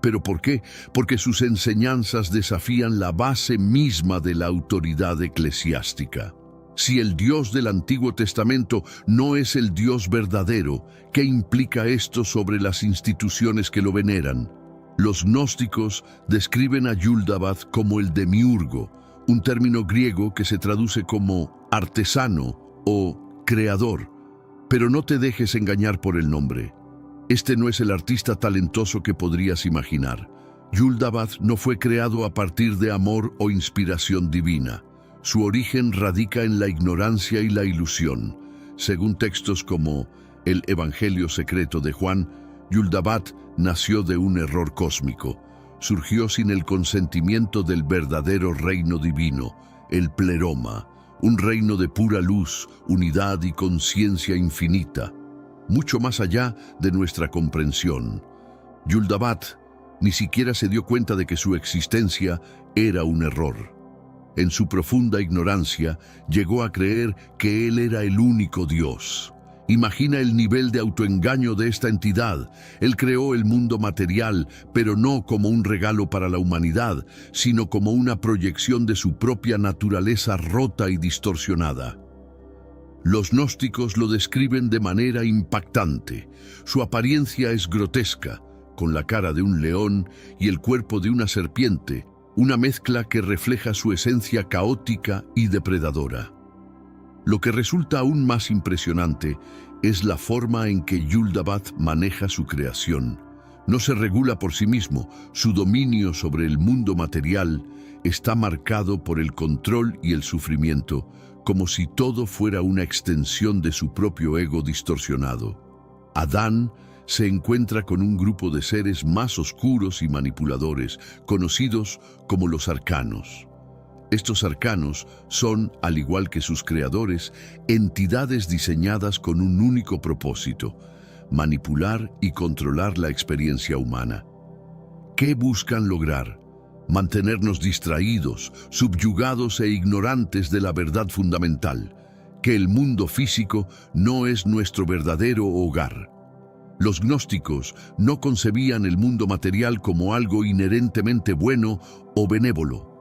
¿Pero por qué? Porque sus enseñanzas desafían la base misma de la autoridad eclesiástica. Si el Dios del Antiguo Testamento no es el Dios verdadero, ¿qué implica esto sobre las instituciones que lo veneran? Los gnósticos describen a Yul-dabat como el demiurgo, un término griego que se traduce como artesano o creador. Pero no te dejes engañar por el nombre. Este no es el artista talentoso que podrías imaginar. Yul-dabat no fue creado a partir de amor o inspiración divina. Su origen radica en la ignorancia y la ilusión. Según textos como el Evangelio secreto de Juan, Yul-dabat nació de un error cósmico. Surgió sin el consentimiento del verdadero reino divino, el pleroma, un reino de pura luz, unidad y conciencia infinita, mucho más allá de nuestra comprensión. Yul-dabat ni siquiera se dio cuenta de que su existencia era un error. En su profunda ignorancia, llegó a creer que él era el único Dios. Imagina el nivel de autoengaño de esta entidad. Él creó el mundo material, pero no como un regalo para la humanidad, sino como una proyección de su propia naturaleza rota y distorsionada. Los gnósticos lo describen de manera impactante. Su apariencia es grotesca, con la cara de un león y el cuerpo de una serpiente, una mezcla que refleja su esencia caótica y depredadora. Lo que resulta aún más impresionante es la forma en que Yul-dabat maneja su creación. No se regula por sí mismo, su dominio sobre el mundo material está marcado por el control y el sufrimiento, como si todo fuera una extensión de su propio ego distorsionado. Adán se encuentra con un grupo de seres más oscuros y manipuladores, conocidos como los arcanos. Estos arcanos son, al igual que sus creadores, entidades diseñadas con un único propósito: manipular y controlar la experiencia humana. ¿Qué buscan lograr? Mantenernos distraídos, subyugados e ignorantes de la verdad fundamental, que el mundo físico no es nuestro verdadero hogar. Los gnósticos no concebían el mundo material como algo inherentemente bueno o benévolo.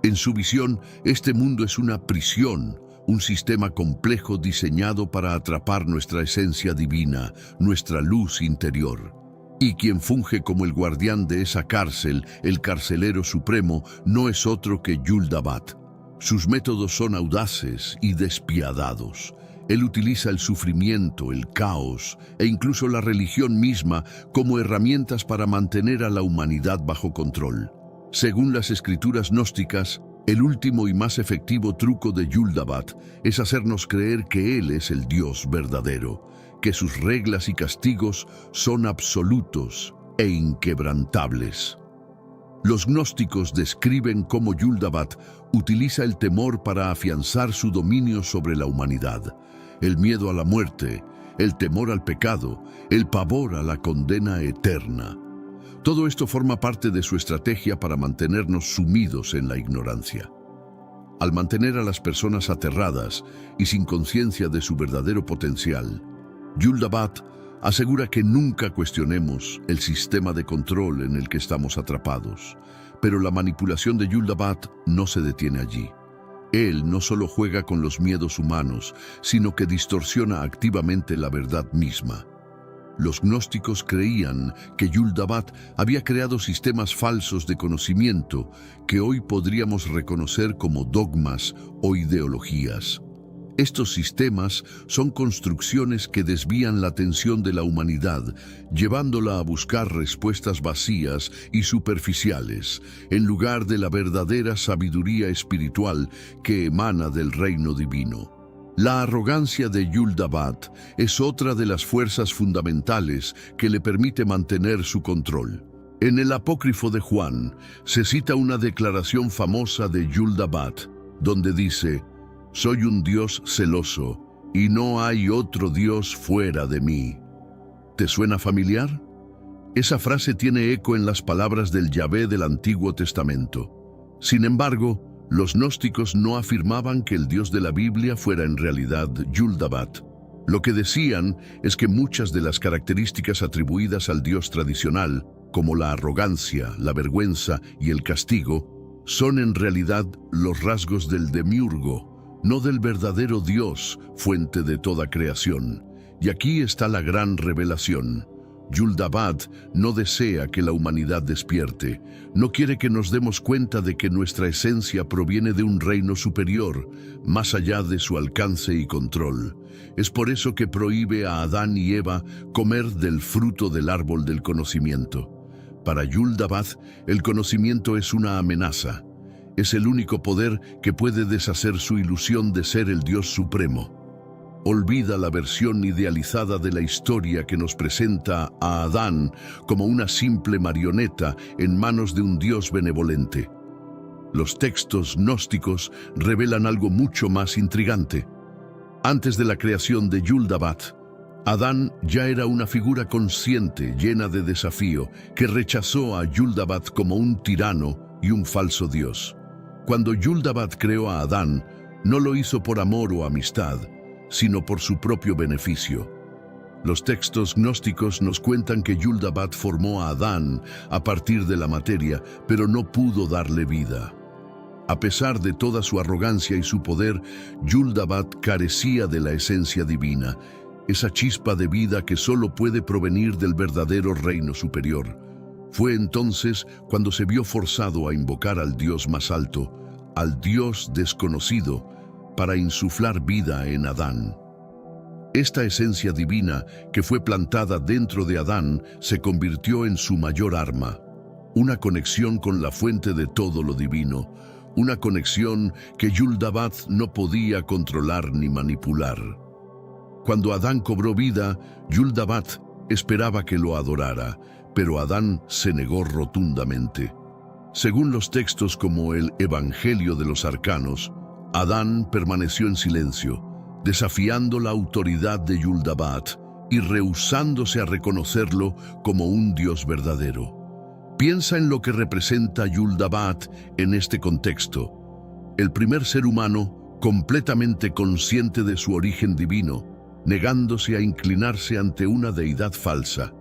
En su visión, este mundo es una prisión, un sistema complejo diseñado para atrapar nuestra esencia divina, nuestra luz interior. Y quien funge como el guardián de esa cárcel, el carcelero supremo, no es otro que Yul-dabat. Sus métodos son audaces y despiadados. Él utiliza el sufrimiento, el caos e incluso la religión misma como herramientas para mantener a la humanidad bajo control. Según las escrituras gnósticas, el último y más efectivo truco de Yul-dabat es hacernos creer que Él es el Dios verdadero, que sus reglas y castigos son absolutos e inquebrantables. Los gnósticos describen cómo Yul-dabat utiliza el temor para afianzar su dominio sobre la humanidad, el miedo a la muerte, el temor al pecado, el pavor a la condena eterna. Todo esto forma parte de su estrategia para mantenernos sumidos en la ignorancia. Al mantener a las personas aterradas y sin conciencia de su verdadero potencial, Yul-dabat asegura que nunca cuestionemos el sistema de control en el que estamos atrapados. Pero la manipulación de Yul-dabat no se detiene allí. Él no solo juega con los miedos humanos, sino que distorsiona activamente la verdad misma. Los gnósticos creían que Yul-dabat había creado sistemas falsos de conocimiento que hoy podríamos reconocer como dogmas o ideologías. Estos sistemas son construcciones que desvían la atención de la humanidad, llevándola a buscar respuestas vacías y superficiales, en lugar de la verdadera sabiduría espiritual que emana del reino divino. La arrogancia de Yul-dabat es otra de las fuerzas fundamentales que le permite mantener su control. En el apócrifo de Juan se cita una declaración famosa de Yul-dabat, donde dice: «Soy un Dios celoso, y no hay otro Dios fuera de mí». ¿Te suena familiar? Esa frase tiene eco en las palabras del Yahvé del Antiguo Testamento. Sin embargo, los gnósticos no afirmaban que el Dios de la Biblia fuera en realidad Yul-dabat. Lo que decían es que muchas de las características atribuidas al Dios tradicional, como la arrogancia, la vergüenza y el castigo, son en realidad los rasgos del demiurgo, no del verdadero Dios, fuente de toda creación. Y aquí está la gran revelación. Yul-dabat no desea que la humanidad despierte, no quiere que nos demos cuenta de que nuestra esencia proviene de un reino superior, más allá de su alcance y control. Es por eso que prohíbe a Adán y Eva comer del fruto del árbol del conocimiento. Para Yul-dabat, el conocimiento es una amenaza. Es el único poder que puede deshacer su ilusión de ser el Dios supremo. Olvida la versión idealizada de la historia que nos presenta a Adán como una simple marioneta en manos de un Dios benevolente. Los textos gnósticos revelan algo mucho más intrigante. Antes de la creación de Yul-dabat, Adán ya era una figura consciente, llena de desafío, que rechazó a Yul-dabat como un tirano y un falso Dios. Cuando Yul-dabat creó a Adán, no lo hizo por amor o amistad, sino por su propio beneficio. Los textos gnósticos nos cuentan que Yul-dabat formó a Adán a partir de la materia, pero no pudo darle vida. A pesar de toda su arrogancia y su poder, Yul-dabat carecía de la esencia divina, esa chispa de vida que solo puede provenir del verdadero reino superior. Fue entonces cuando se vio forzado a invocar al Dios más alto, al Dios desconocido, para insuflar vida en Adán. Esta esencia divina que fue plantada dentro de Adán se convirtió en su mayor arma, una conexión con la fuente de todo lo divino, una conexión que Yul-dabat no podía controlar ni manipular. Cuando Adán cobró vida, Yul-dabat esperaba que lo adorara, pero Adán se negó rotundamente. Según los textos como el Evangelio de los Arcanos, Adán permaneció en silencio, desafiando la autoridad de Yuldabat y rehusándose a reconocerlo como un Dios verdadero. Piensa en lo que representa Yuldabat en este contexto. El primer ser humano completamente consciente de su origen divino, negándose a inclinarse ante una deidad falsa.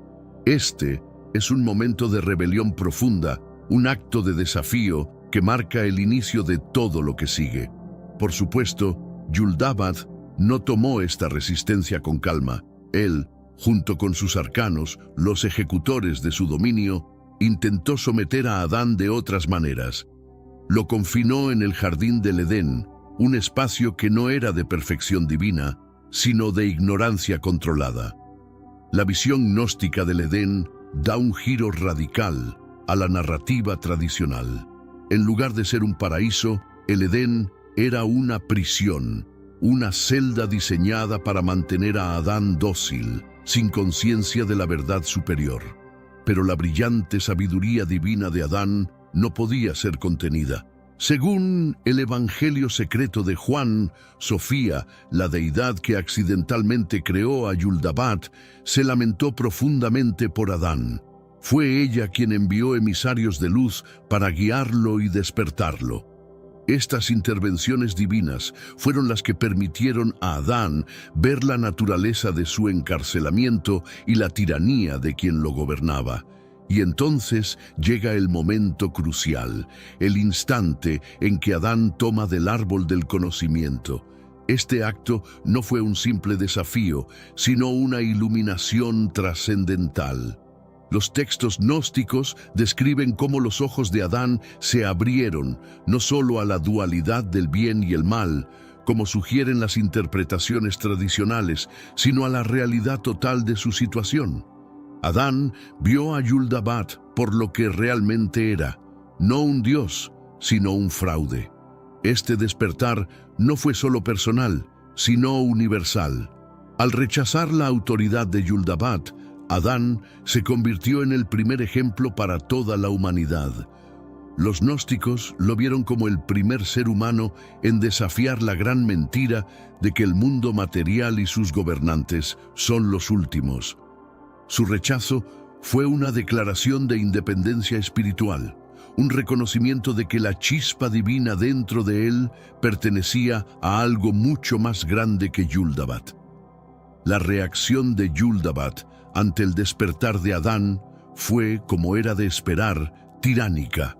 Este es un momento de rebelión profunda, un acto de desafío que marca el inicio de todo lo que sigue. Por supuesto, Yuldabat no tomó esta resistencia con calma. Él, junto con sus arcanos, los ejecutores de su dominio, intentó someter a Adán de otras maneras. Lo confinó en el jardín del Edén, un espacio que no era de perfección divina, sino de ignorancia controlada. La visión gnóstica del Edén da un giro radical a la narrativa tradicional. En lugar de ser un paraíso, el Edén era una prisión, una celda diseñada para mantener a Adán dócil, sin conciencia de la verdad superior. Pero la brillante sabiduría divina de Adán no podía ser contenida. Según el Evangelio secreto de Juan, Sofía, la deidad que accidentalmente creó a Yuldabat, se lamentó profundamente por Adán. Fue ella quien envió emisarios de luz para guiarlo y despertarlo. Estas intervenciones divinas fueron las que permitieron a Adán ver la naturaleza de su encarcelamiento y la tiranía de quien lo gobernaba. Y entonces llega el momento crucial, el instante en que Adán toma del árbol del conocimiento. Este acto no fue un simple desafío, sino una iluminación trascendental. Los textos gnósticos describen cómo los ojos de Adán se abrieron, no solo a la dualidad del bien y el mal, como sugieren las interpretaciones tradicionales, sino a la realidad total de su situación. Adán vio a Yuldabat por lo que realmente era, no un dios, sino un fraude. Este despertar no fue solo personal, sino universal. Al rechazar la autoridad de Yuldabat, Adán se convirtió en el primer ejemplo para toda la humanidad. Los gnósticos lo vieron como el primer ser humano en desafiar la gran mentira de que el mundo material y sus gobernantes son los últimos. Su rechazo fue una declaración de independencia espiritual, un reconocimiento de que la chispa divina dentro de él pertenecía a algo mucho más grande que Yuldabat. La reacción de Yuldabat ante el despertar de Adán fue, como era de esperar, tiránica.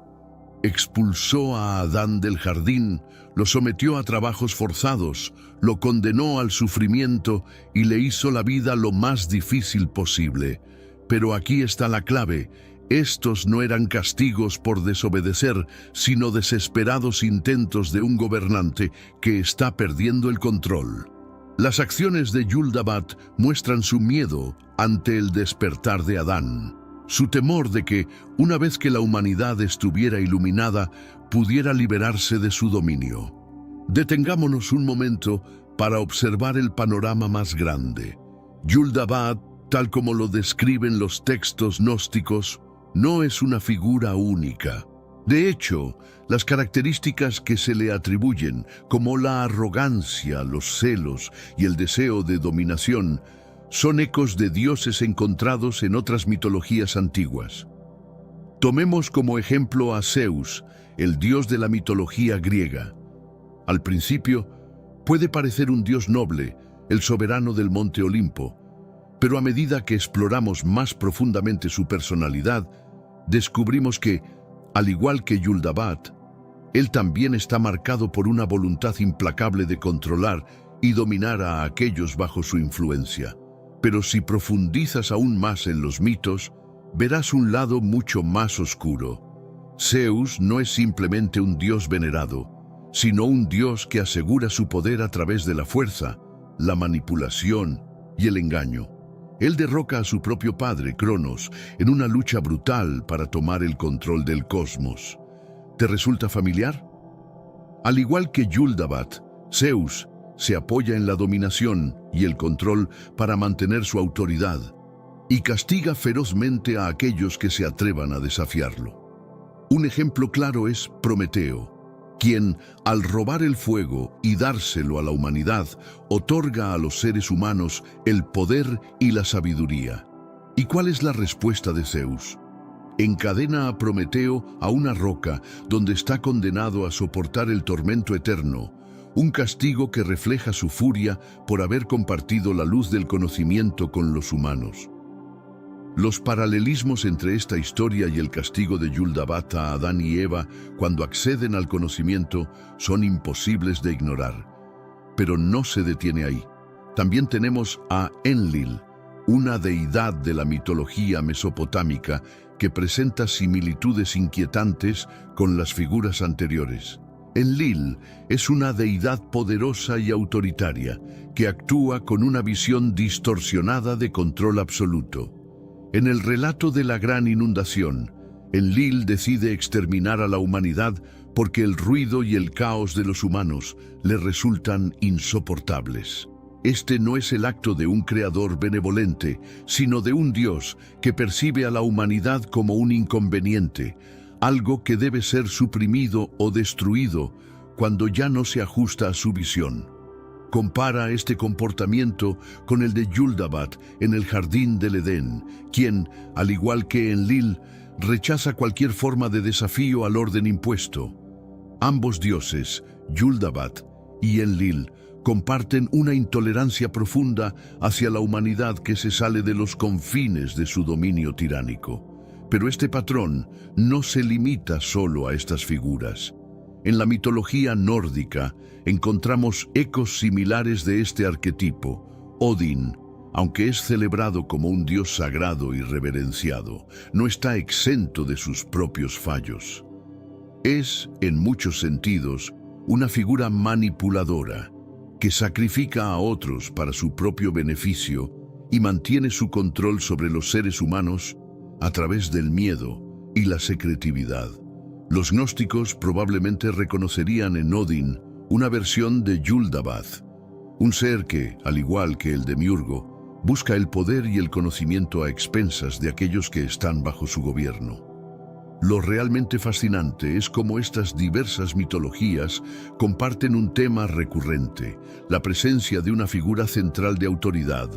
Expulsó a Adán del jardín, lo sometió a trabajos forzados, lo condenó al sufrimiento y le hizo la vida lo más difícil posible. Pero aquí está la clave. Estos no eran castigos por desobedecer, sino desesperados intentos de un gobernante que está perdiendo el control. Las acciones de Yuldabat muestran su miedo ante el despertar de Adán. Su temor de que, una vez que la humanidad estuviera iluminada, pudiera liberarse de su dominio. Detengámonos un momento para observar el panorama más grande. Yuldabat, tal como lo describen los textos gnósticos, no es una figura única. De hecho, las características que se le atribuyen, como la arrogancia, los celos y el deseo de dominación, son ecos de dioses encontrados en otras mitologías antiguas. Tomemos como ejemplo a Zeus, el dios de la mitología griega. Al principio, puede parecer un dios noble, el soberano del monte Olimpo, pero a medida que exploramos más profundamente su personalidad, descubrimos que, al igual que Yuldabat, él también está marcado por una voluntad implacable de controlar y dominar a aquellos bajo su influencia. Pero si profundizas aún más en los mitos, verás un lado mucho más oscuro. Zeus no es simplemente un dios venerado, sino un dios que asegura su poder a través de la fuerza, la manipulación y el engaño. Él derroca a su propio padre, Cronos, en una lucha brutal para tomar el control del cosmos. ¿Te resulta familiar? Al igual que Yuldabat, Zeus se apoya en la dominación y el control para mantener su autoridad y castiga ferozmente a aquellos que se atrevan a desafiarlo. Un ejemplo claro es Prometeo, quien, al robar el fuego y dárselo a la humanidad, otorga a los seres humanos el poder y la sabiduría. ¿Y cuál es la respuesta de Zeus? Encadena a Prometeo a una roca donde está condenado a soportar el tormento eterno, un castigo que refleja su furia por haber compartido la luz del conocimiento con los humanos. Los paralelismos entre esta historia y el castigo de Yuldabat a Adán y Eva cuando acceden al conocimiento son imposibles de ignorar. Pero no se detiene ahí. También tenemos a Enlil, una deidad de la mitología mesopotámica que presenta similitudes inquietantes con las figuras anteriores. Enlil es una deidad poderosa y autoritaria que actúa con una visión distorsionada de control absoluto. En el relato de la gran inundación, Enlil decide exterminar a la humanidad porque el ruido y el caos de los humanos le resultan insoportables. Este no es el acto de un creador benevolente, sino de un Dios que percibe a la humanidad como un inconveniente, algo que debe ser suprimido o destruido cuando ya no se ajusta a su visión. Compara este comportamiento con el de Yuldabat en el jardín del Edén, quien, al igual que Enlil, rechaza cualquier forma de desafío al orden impuesto. Ambos dioses, Yuldabat y Enlil, comparten una intolerancia profunda hacia la humanidad que se sale de los confines de su dominio tiránico. Pero este patrón no se limita solo a estas figuras. En la mitología nórdica encontramos ecos similares de este arquetipo. Odín, aunque es celebrado como un dios sagrado y reverenciado, no está exento de sus propios fallos. Es, en muchos sentidos, una figura manipuladora que sacrifica a otros para su propio beneficio y mantiene su control sobre los seres humanos a través del miedo y la secretividad. Los gnósticos probablemente reconocerían en Odín una versión de Yuldabat, un ser que, al igual que el demiurgo, busca el poder y el conocimiento a expensas de aquellos que están bajo su gobierno. Lo realmente fascinante es cómo estas diversas mitologías comparten un tema recurrente, la presencia de una figura central de autoridad,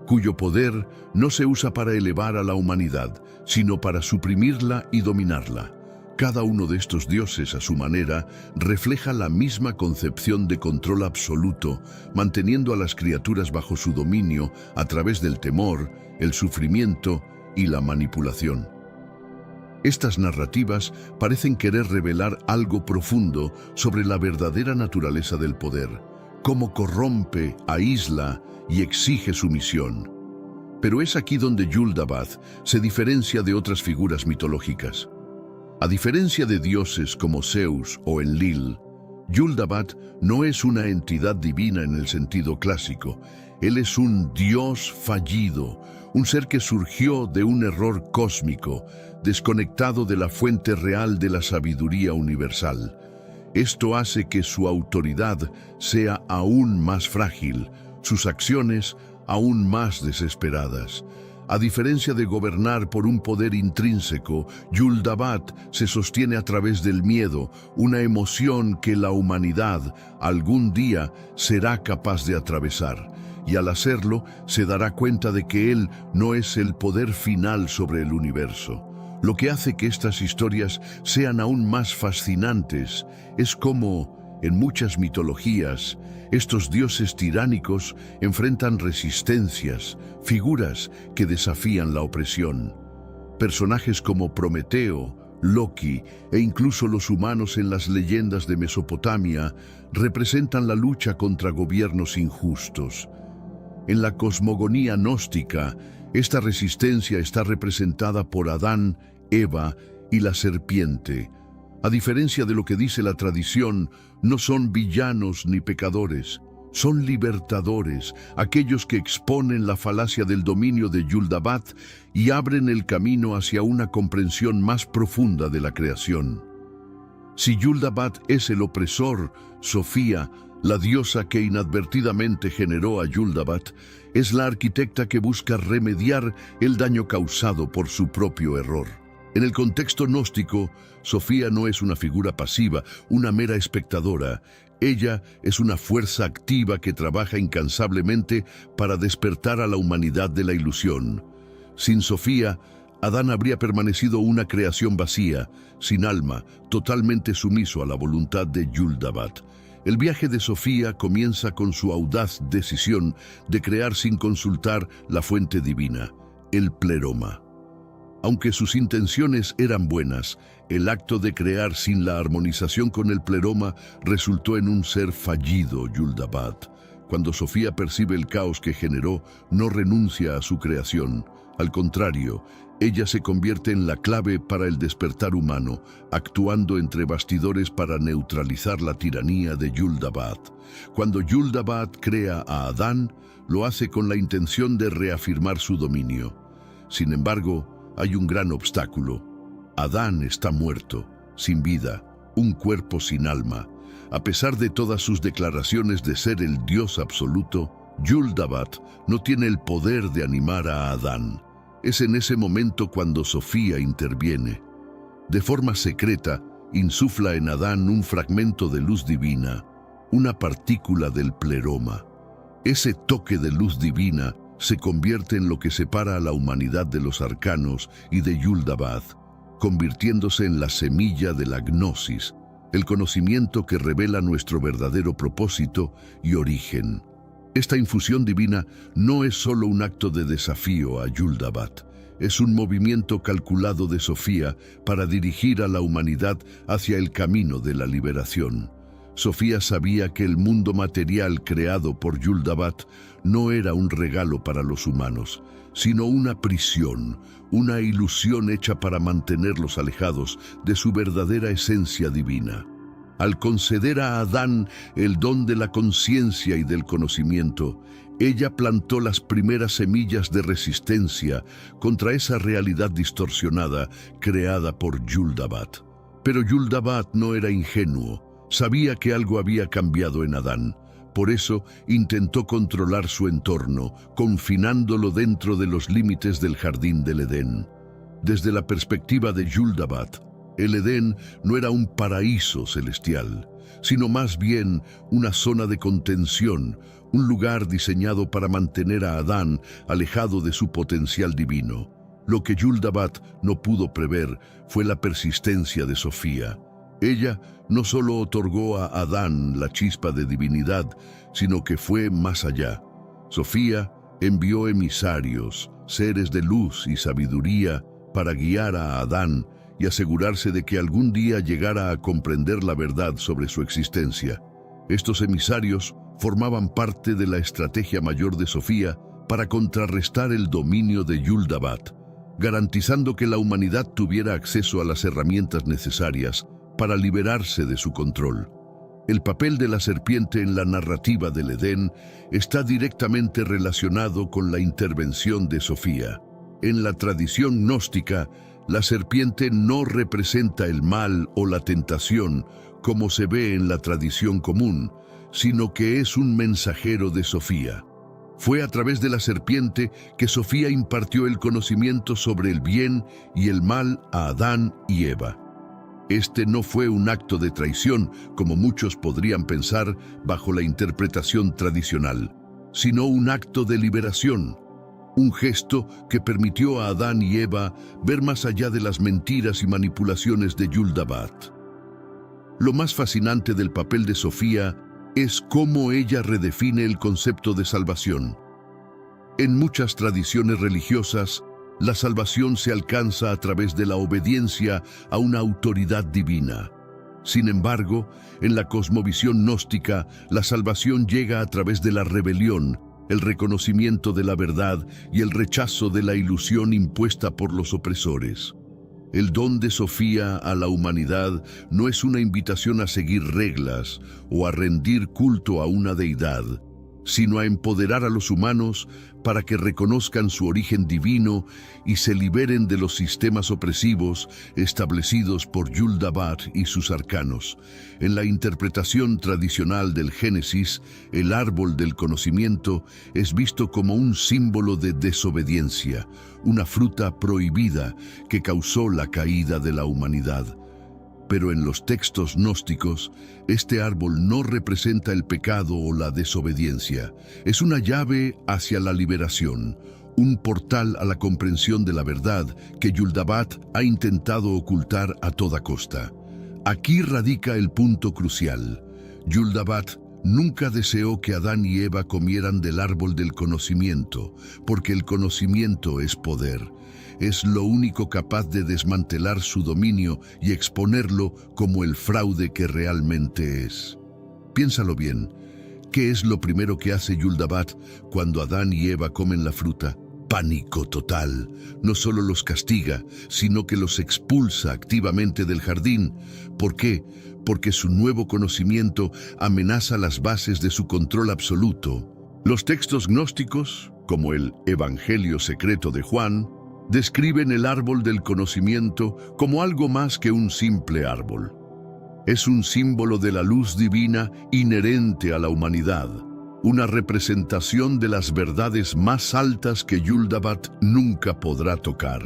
cuyo poder no se usa para elevar a la humanidad, sino para suprimirla y dominarla. Cada uno de estos dioses, a su manera, refleja la misma concepción de control absoluto, manteniendo a las criaturas bajo su dominio a través del temor, el sufrimiento y la manipulación. Estas narrativas parecen querer revelar algo profundo sobre la verdadera naturaleza del poder, cómo corrompe, aísla y exige sumisión. Pero es aquí donde Yuldabat se diferencia de otras figuras mitológicas. A diferencia de dioses como Zeus o Enlil, Yuldabat no es una entidad divina en el sentido clásico. Él es un dios fallido, un ser que surgió de un error cósmico, desconectado de la fuente real de la sabiduría universal. Esto hace que su autoridad sea aún más frágil, sus acciones aún más desesperadas. A diferencia de gobernar por un poder intrínseco, Yuldabat se sostiene a través del miedo, una emoción que la humanidad algún día será capaz de atravesar. Y al hacerlo, se dará cuenta de que él no es el poder final sobre el universo. Lo que hace que estas historias sean aún más fascinantes es cómo, en muchas mitologías, estos dioses tiránicos enfrentan resistencias, figuras que desafían la opresión. Personajes como Prometeo, Loki e incluso los humanos en las leyendas de Mesopotamia representan la lucha contra gobiernos injustos. En la cosmogonía gnóstica, esta resistencia está representada por Adán, Eva y la serpiente. A diferencia de lo que dice la tradición, no son villanos ni pecadores, son libertadores, aquellos que exponen la falacia del dominio de Yuldabat y abren el camino hacia una comprensión más profunda de la creación. Si Yuldabat es el opresor, Sofía, la diosa que inadvertidamente generó a Yuldabat, es la arquitecta que busca remediar el daño causado por su propio error. En el contexto gnóstico, Sofía no es una figura pasiva, una mera espectadora. Ella es una fuerza activa que trabaja incansablemente para despertar a la humanidad de la ilusión. Sin Sofía, Adán habría permanecido una creación vacía, sin alma, totalmente sumiso a la voluntad de Yuldabat. El viaje de Sofía comienza con su audaz decisión de crear sin consultar la fuente divina, el pleroma. Aunque sus intenciones eran buenas, el acto de crear sin la armonización con el pleroma resultó en un ser fallido, Yuldabat. Cuando Sofía percibe el caos que generó, no renuncia a su creación. Al contrario, ella se convierte en la clave para el despertar humano, actuando entre bastidores para neutralizar la tiranía de Yuldabat. Cuando Yuldabat crea a Adán, lo hace con la intención de reafirmar su dominio. Sin embargo, hay un gran obstáculo. Adán está muerto, sin vida, un cuerpo sin alma. A pesar de todas sus declaraciones de ser el Dios absoluto, Yuldabat no tiene el poder de animar a Adán. Es en ese momento cuando Sofía interviene. De forma secreta, insufla en Adán un fragmento de luz divina, una partícula del pleroma. Ese toque de luz divina se convierte en lo que separa a la humanidad de los arcanos y de Yuldabat, convirtiéndose en la semilla de la gnosis, el conocimiento que revela nuestro verdadero propósito y origen. Esta infusión divina no es solo un acto de desafío a Yuldabat, es un movimiento calculado de Sofía para dirigir a la humanidad hacia el camino de la liberación. Sofía sabía que el mundo material creado por Yuldabat no era un regalo para los humanos, sino una prisión, una ilusión hecha para mantenerlos alejados de su verdadera esencia divina. Al conceder a Adán el don de la conciencia y del conocimiento, ella plantó las primeras semillas de resistencia contra esa realidad distorsionada creada por Yuldabat. Pero Yuldabat no era ingenuo, sabía que algo había cambiado en Adán. Por eso intentó controlar su entorno, confinándolo dentro de los límites del jardín del Edén. Desde la perspectiva de Yuldabat, el Edén no era un paraíso celestial, sino más bien una zona de contención, un lugar diseñado para mantener a Adán alejado de su potencial divino. Lo que Yuldabat no pudo prever fue la persistencia de Sofía. Ella no solo otorgó a Adán la chispa de divinidad, sino que fue más allá. Sofía envió emisarios, seres de luz y sabiduría, para guiar a Adán y asegurarse de que algún día llegara a comprender la verdad sobre su existencia. Estos emisarios formaban parte de la estrategia mayor de Sofía para contrarrestar el dominio de Yuldabat, garantizando que la humanidad tuviera acceso a las herramientas necesarias para liberarse de su control. El papel de la serpiente en la narrativa del Edén está directamente relacionado con la intervención de Sofía. En la tradición gnóstica, la serpiente no representa el mal o la tentación, como se ve en la tradición común, sino que es un mensajero de Sofía. Fue a través de la serpiente que Sofía impartió el conocimiento sobre el bien y el mal a Adán y Eva. Este no fue un acto de traición, como muchos podrían pensar bajo la interpretación tradicional, sino un acto de liberación. Un gesto que permitió a Adán y Eva ver más allá de las mentiras y manipulaciones de Yuldabat. Lo más fascinante del papel de Sofía es cómo ella redefine el concepto de salvación. En muchas tradiciones religiosas, la salvación se alcanza a través de la obediencia a una autoridad divina. Sin embargo, en la cosmovisión gnóstica, la salvación llega a través de la rebelión, el reconocimiento de la verdad y el rechazo de la ilusión impuesta por los opresores. El don de Sofía a la humanidad no es una invitación a seguir reglas o a rendir culto a una deidad. sino a empoderar a los humanos para que reconozcan su origen divino y se liberen de los sistemas opresivos establecidos por Yul-dabat y sus arcanos. En la interpretación tradicional del Génesis, el árbol del conocimiento es visto como un símbolo de desobediencia, una fruta prohibida que causó la caída de la humanidad. Pero en los textos gnósticos, este árbol no representa el pecado o la desobediencia. Es una llave hacia la liberación, un portal a la comprensión de la verdad que Yul-dabat ha intentado ocultar a toda costa. Aquí radica el punto crucial. Yul-dabat nunca deseó que Adán y Eva comieran del árbol del conocimiento, porque el conocimiento es poder. Es lo único capaz de desmantelar su dominio y exponerlo como el fraude que realmente es. Piénsalo bien, ¿qué es lo primero que hace Yul-dabat cuando Adán y Eva comen la fruta? Pánico total. No solo los castiga, sino que los expulsa activamente del jardín. ¿Por qué? Porque su nuevo conocimiento amenaza las bases de su control absoluto. Los textos gnósticos, como el Evangelio secreto de Juan, describen el árbol del conocimiento como algo más que un simple árbol. Es un símbolo de la luz divina inherente a la humanidad, una representación de las verdades más altas que Yul-dabat nunca podrá tocar.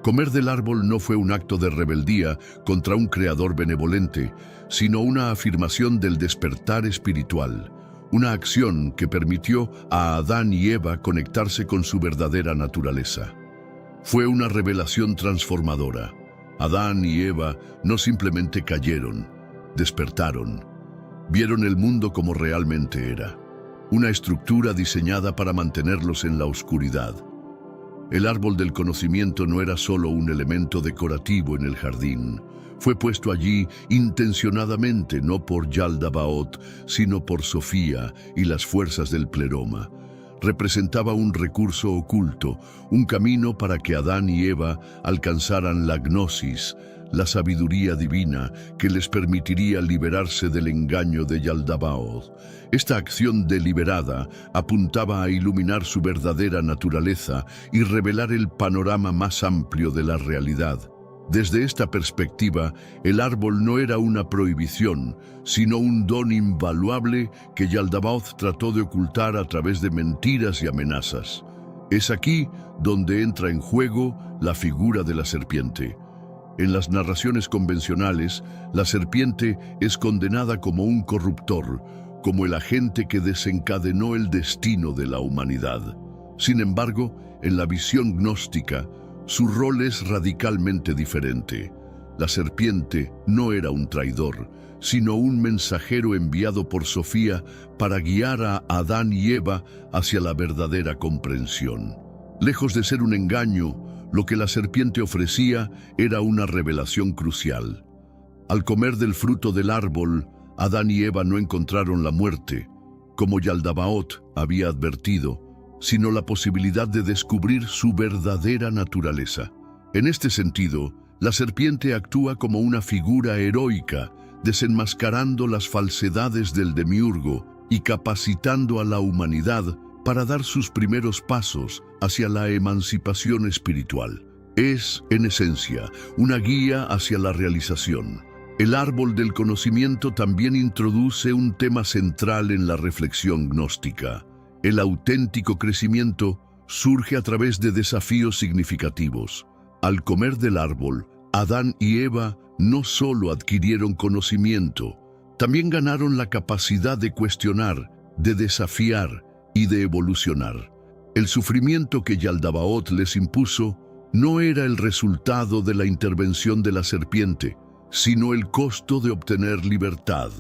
Comer del árbol no fue un acto de rebeldía contra un creador benevolente, sino una afirmación del despertar espiritual, una acción que permitió a Adán y Eva conectarse con su verdadera naturaleza. Fue una revelación transformadora. Adán y Eva no simplemente cayeron, despertaron. Vieron el mundo como realmente era, una estructura diseñada para mantenerlos en la oscuridad. El árbol del conocimiento no era solo un elemento decorativo en el jardín. Fue puesto allí intencionadamente, no por Yaldabaoth, sino por Sofía y las fuerzas del pleroma. Representaba un recurso oculto, un camino para que Adán y Eva alcanzaran la gnosis, la sabiduría divina que les permitiría liberarse del engaño de Yaldabaoth. Esta acción deliberada apuntaba a iluminar su verdadera naturaleza y revelar el panorama más amplio de la realidad. Desde esta perspectiva, el árbol no era una prohibición, sino un don invaluable que Yaldabaoth trató de ocultar a través de mentiras y amenazas. Es aquí donde entra en juego la figura de la serpiente. En las narraciones convencionales, la serpiente es condenada como un corruptor, como el agente que desencadenó el destino de la humanidad. Sin embargo, en la visión gnóstica, su rol es radicalmente diferente. La serpiente no era un traidor, sino un mensajero enviado por Sofía para guiar a Adán y Eva hacia la verdadera comprensión. Lejos de ser un engaño, lo que la serpiente ofrecía era una revelación crucial. Al comer del fruto del árbol, Adán y Eva no encontraron la muerte, como Yaldabaoth había advertido, sino la posibilidad de descubrir su verdadera naturaleza. En este sentido, la serpiente actúa como una figura heroica, desenmascarando las falsedades del demiurgo y capacitando a la humanidad para dar sus primeros pasos hacia la emancipación espiritual. Es, en esencia, una guía hacia la realización. El árbol del conocimiento también introduce un tema central en la reflexión gnóstica. El auténtico crecimiento surge a través de desafíos significativos. Al comer del árbol, Adán y Eva no solo adquirieron conocimiento, también ganaron la capacidad de cuestionar, de desafiar y de evolucionar. El sufrimiento que Yaldabaoth les impuso no era el resultado de la intervención de la serpiente, sino el costo de obtener libertad.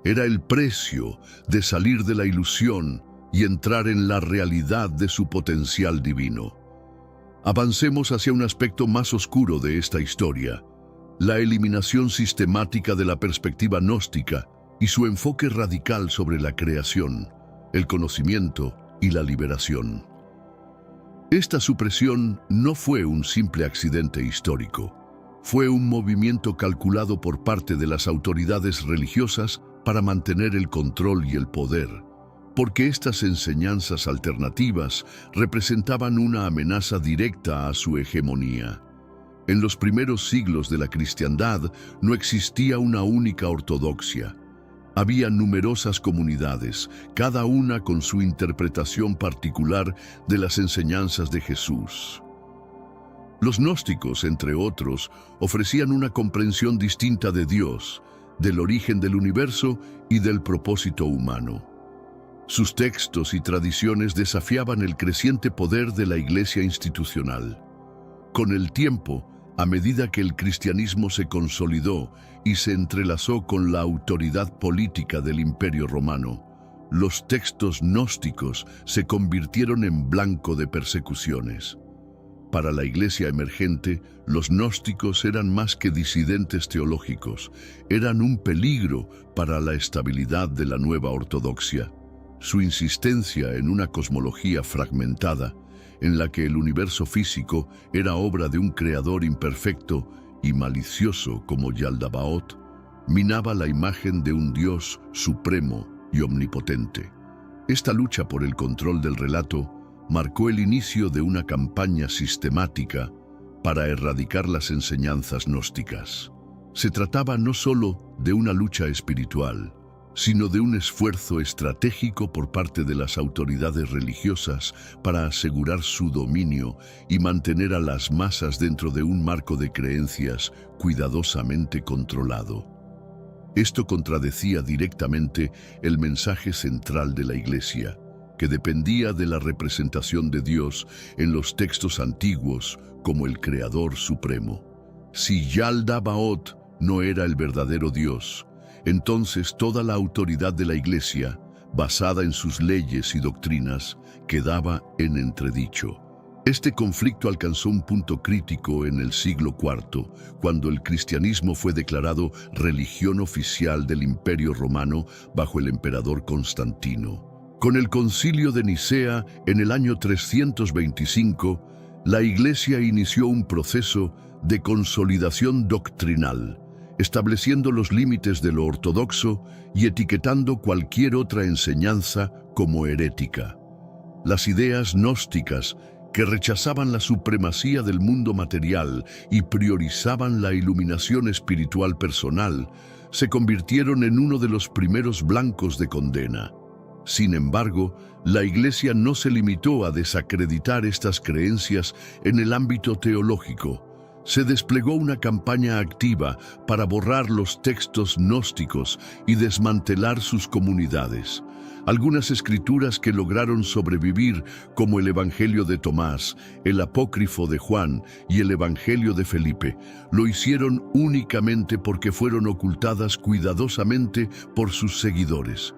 Era el precio de salir de la ilusión y entrar en la realidad de su potencial divino. Avancemos hacia un aspecto más oscuro de esta historia, la eliminación sistemática de la perspectiva gnóstica y su enfoque radical sobre la creación, el conocimiento y la liberación. Esta supresión no fue un simple accidente histórico, fue un movimiento calculado por parte de las autoridades religiosas para mantener el control y el poder. porque estas enseñanzas alternativas representaban una amenaza directa a su hegemonía. En los primeros siglos de la cristiandad no existía una única ortodoxia. Había numerosas comunidades, cada una con su interpretación particular de las enseñanzas de Jesús. Los gnósticos, entre otros, ofrecían una comprensión distinta de Dios, del origen del universo y del propósito humano. Sus textos y tradiciones desafiaban el creciente poder de la Iglesia institucional. Con el tiempo, a medida que el cristianismo se consolidó y se entrelazó con la autoridad política del Imperio Romano, los textos gnósticos se convirtieron en blanco de persecuciones. Para la Iglesia emergente, los gnósticos eran más que disidentes teológicos, eran un peligro para la estabilidad de la nueva ortodoxia. Su insistencia en una cosmología fragmentada, en la que el universo físico era obra de un creador imperfecto y malicioso como Yaldabaoth, minaba la imagen de un Dios supremo y omnipotente. Esta lucha por el control del relato marcó el inicio de una campaña sistemática para erradicar las enseñanzas gnósticas. Se trataba no solo de una lucha espiritual, sino de un esfuerzo estratégico por parte de las autoridades religiosas para asegurar su dominio y mantener a las masas dentro de un marco de creencias cuidadosamente controlado. Esto contradecía directamente el mensaje central de la Iglesia, que dependía de la representación de Dios en los textos antiguos como el Creador Supremo. Si Yaldabaoth no era el verdadero Dios, entonces toda la autoridad de la Iglesia, basada en sus leyes y doctrinas, quedaba en entredicho. Este conflicto alcanzó un punto crítico en el siglo IV, cuando el cristianismo fue declarado religión oficial del Imperio Romano bajo el emperador Constantino. Con el Concilio de Nicea en el año 325, la Iglesia inició un proceso de consolidación doctrinal, estableciendo los límites de lo ortodoxo y etiquetando cualquier otra enseñanza como herética. Las ideas gnósticas, que rechazaban la supremacía del mundo material y priorizaban la iluminación espiritual personal, se convirtieron en uno de los primeros blancos de condena. Sin embargo, la Iglesia no se limitó a desacreditar estas creencias en el ámbito teológico. Se desplegó una campaña activa para borrar los textos gnósticos y desmantelar sus comunidades. Algunas escrituras que lograron sobrevivir, como el Evangelio de Tomás, el Apócrifo de Juan y el Evangelio de Felipe, lo hicieron únicamente porque fueron ocultadas cuidadosamente por sus seguidores.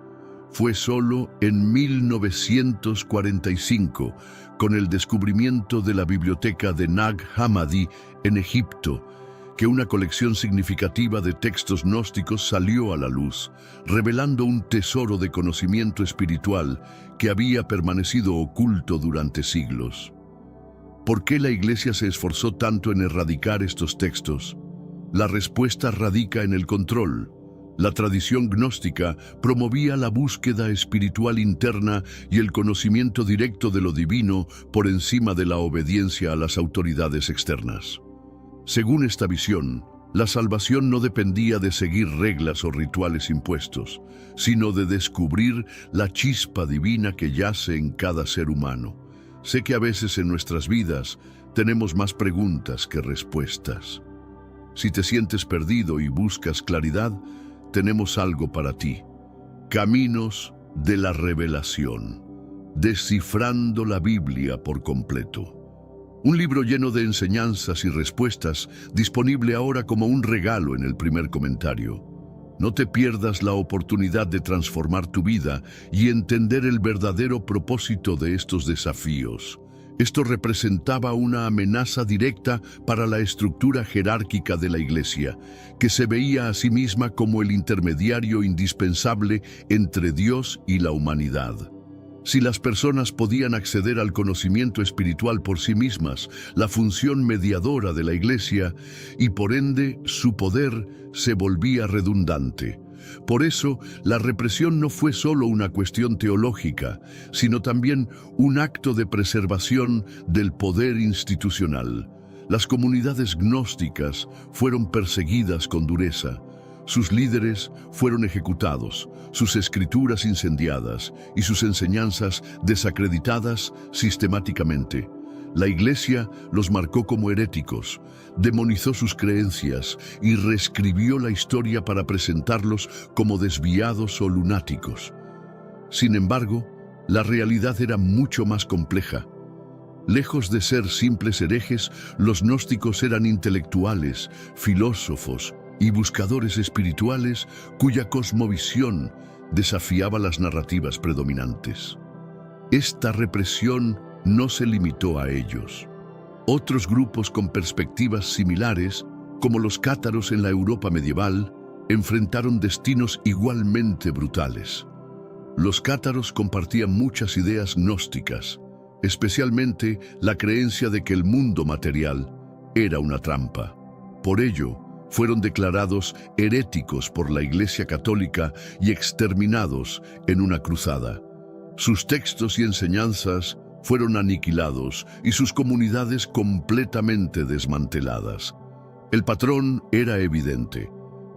Fue solo en 1945, con el descubrimiento de la biblioteca de Nag Hammadi en Egipto, que una colección significativa de textos gnósticos salió a la luz, revelando un tesoro de conocimiento espiritual que había permanecido oculto durante siglos. ¿Por qué la Iglesia se esforzó tanto en erradicar estos textos? La respuesta radica en el control. La tradición gnóstica promovía la búsqueda espiritual interna y el conocimiento directo de lo divino por encima de la obediencia a las autoridades externas. Según esta visión, la salvación no dependía de seguir reglas o rituales impuestos, sino de descubrir la chispa divina que yace en cada ser humano. Sé que a veces en nuestras vidas tenemos más preguntas que respuestas. Si te sientes perdido y buscas claridad, tenemos algo para ti. Caminos de la Revelación. Descifrando la Biblia por completo. Un libro lleno de enseñanzas y respuestas, disponible ahora como un regalo en el primer comentario. No te pierdas la oportunidad de transformar tu vida y entender el verdadero propósito de estos desafíos. Esto representaba una amenaza directa para la estructura jerárquica de la Iglesia, que se veía a sí misma como el intermediario indispensable entre Dios y la humanidad. Si las personas podían acceder al conocimiento espiritual por sí mismas, la función mediadora de la Iglesia, y por ende su poder se volvía redundante. Por eso, la represión no fue solo una cuestión teológica, sino también un acto de preservación del poder institucional. Las comunidades gnósticas fueron perseguidas con dureza. Sus líderes fueron ejecutados, sus escrituras incendiadas y sus enseñanzas desacreditadas sistemáticamente. La Iglesia los marcó como heréticos, demonizó sus creencias y reescribió la historia para presentarlos como desviados o lunáticos. Sin embargo, la realidad era mucho más compleja. Lejos de ser simples herejes, los gnósticos eran intelectuales, filósofos y buscadores espirituales cuya cosmovisión desafiaba las narrativas predominantes. Esta represión no se limitó a ellos. Otros grupos con perspectivas similares, como los cátaros en la Europa medieval, enfrentaron destinos igualmente brutales. Los cátaros compartían muchas ideas gnósticas, especialmente la creencia de que el mundo material era una trampa. Por ello, fueron declarados heréticos por la Iglesia Católica y exterminados en una cruzada. Sus textos y enseñanzas fueron aniquilados y sus comunidades completamente desmanteladas. El patrón era evidente.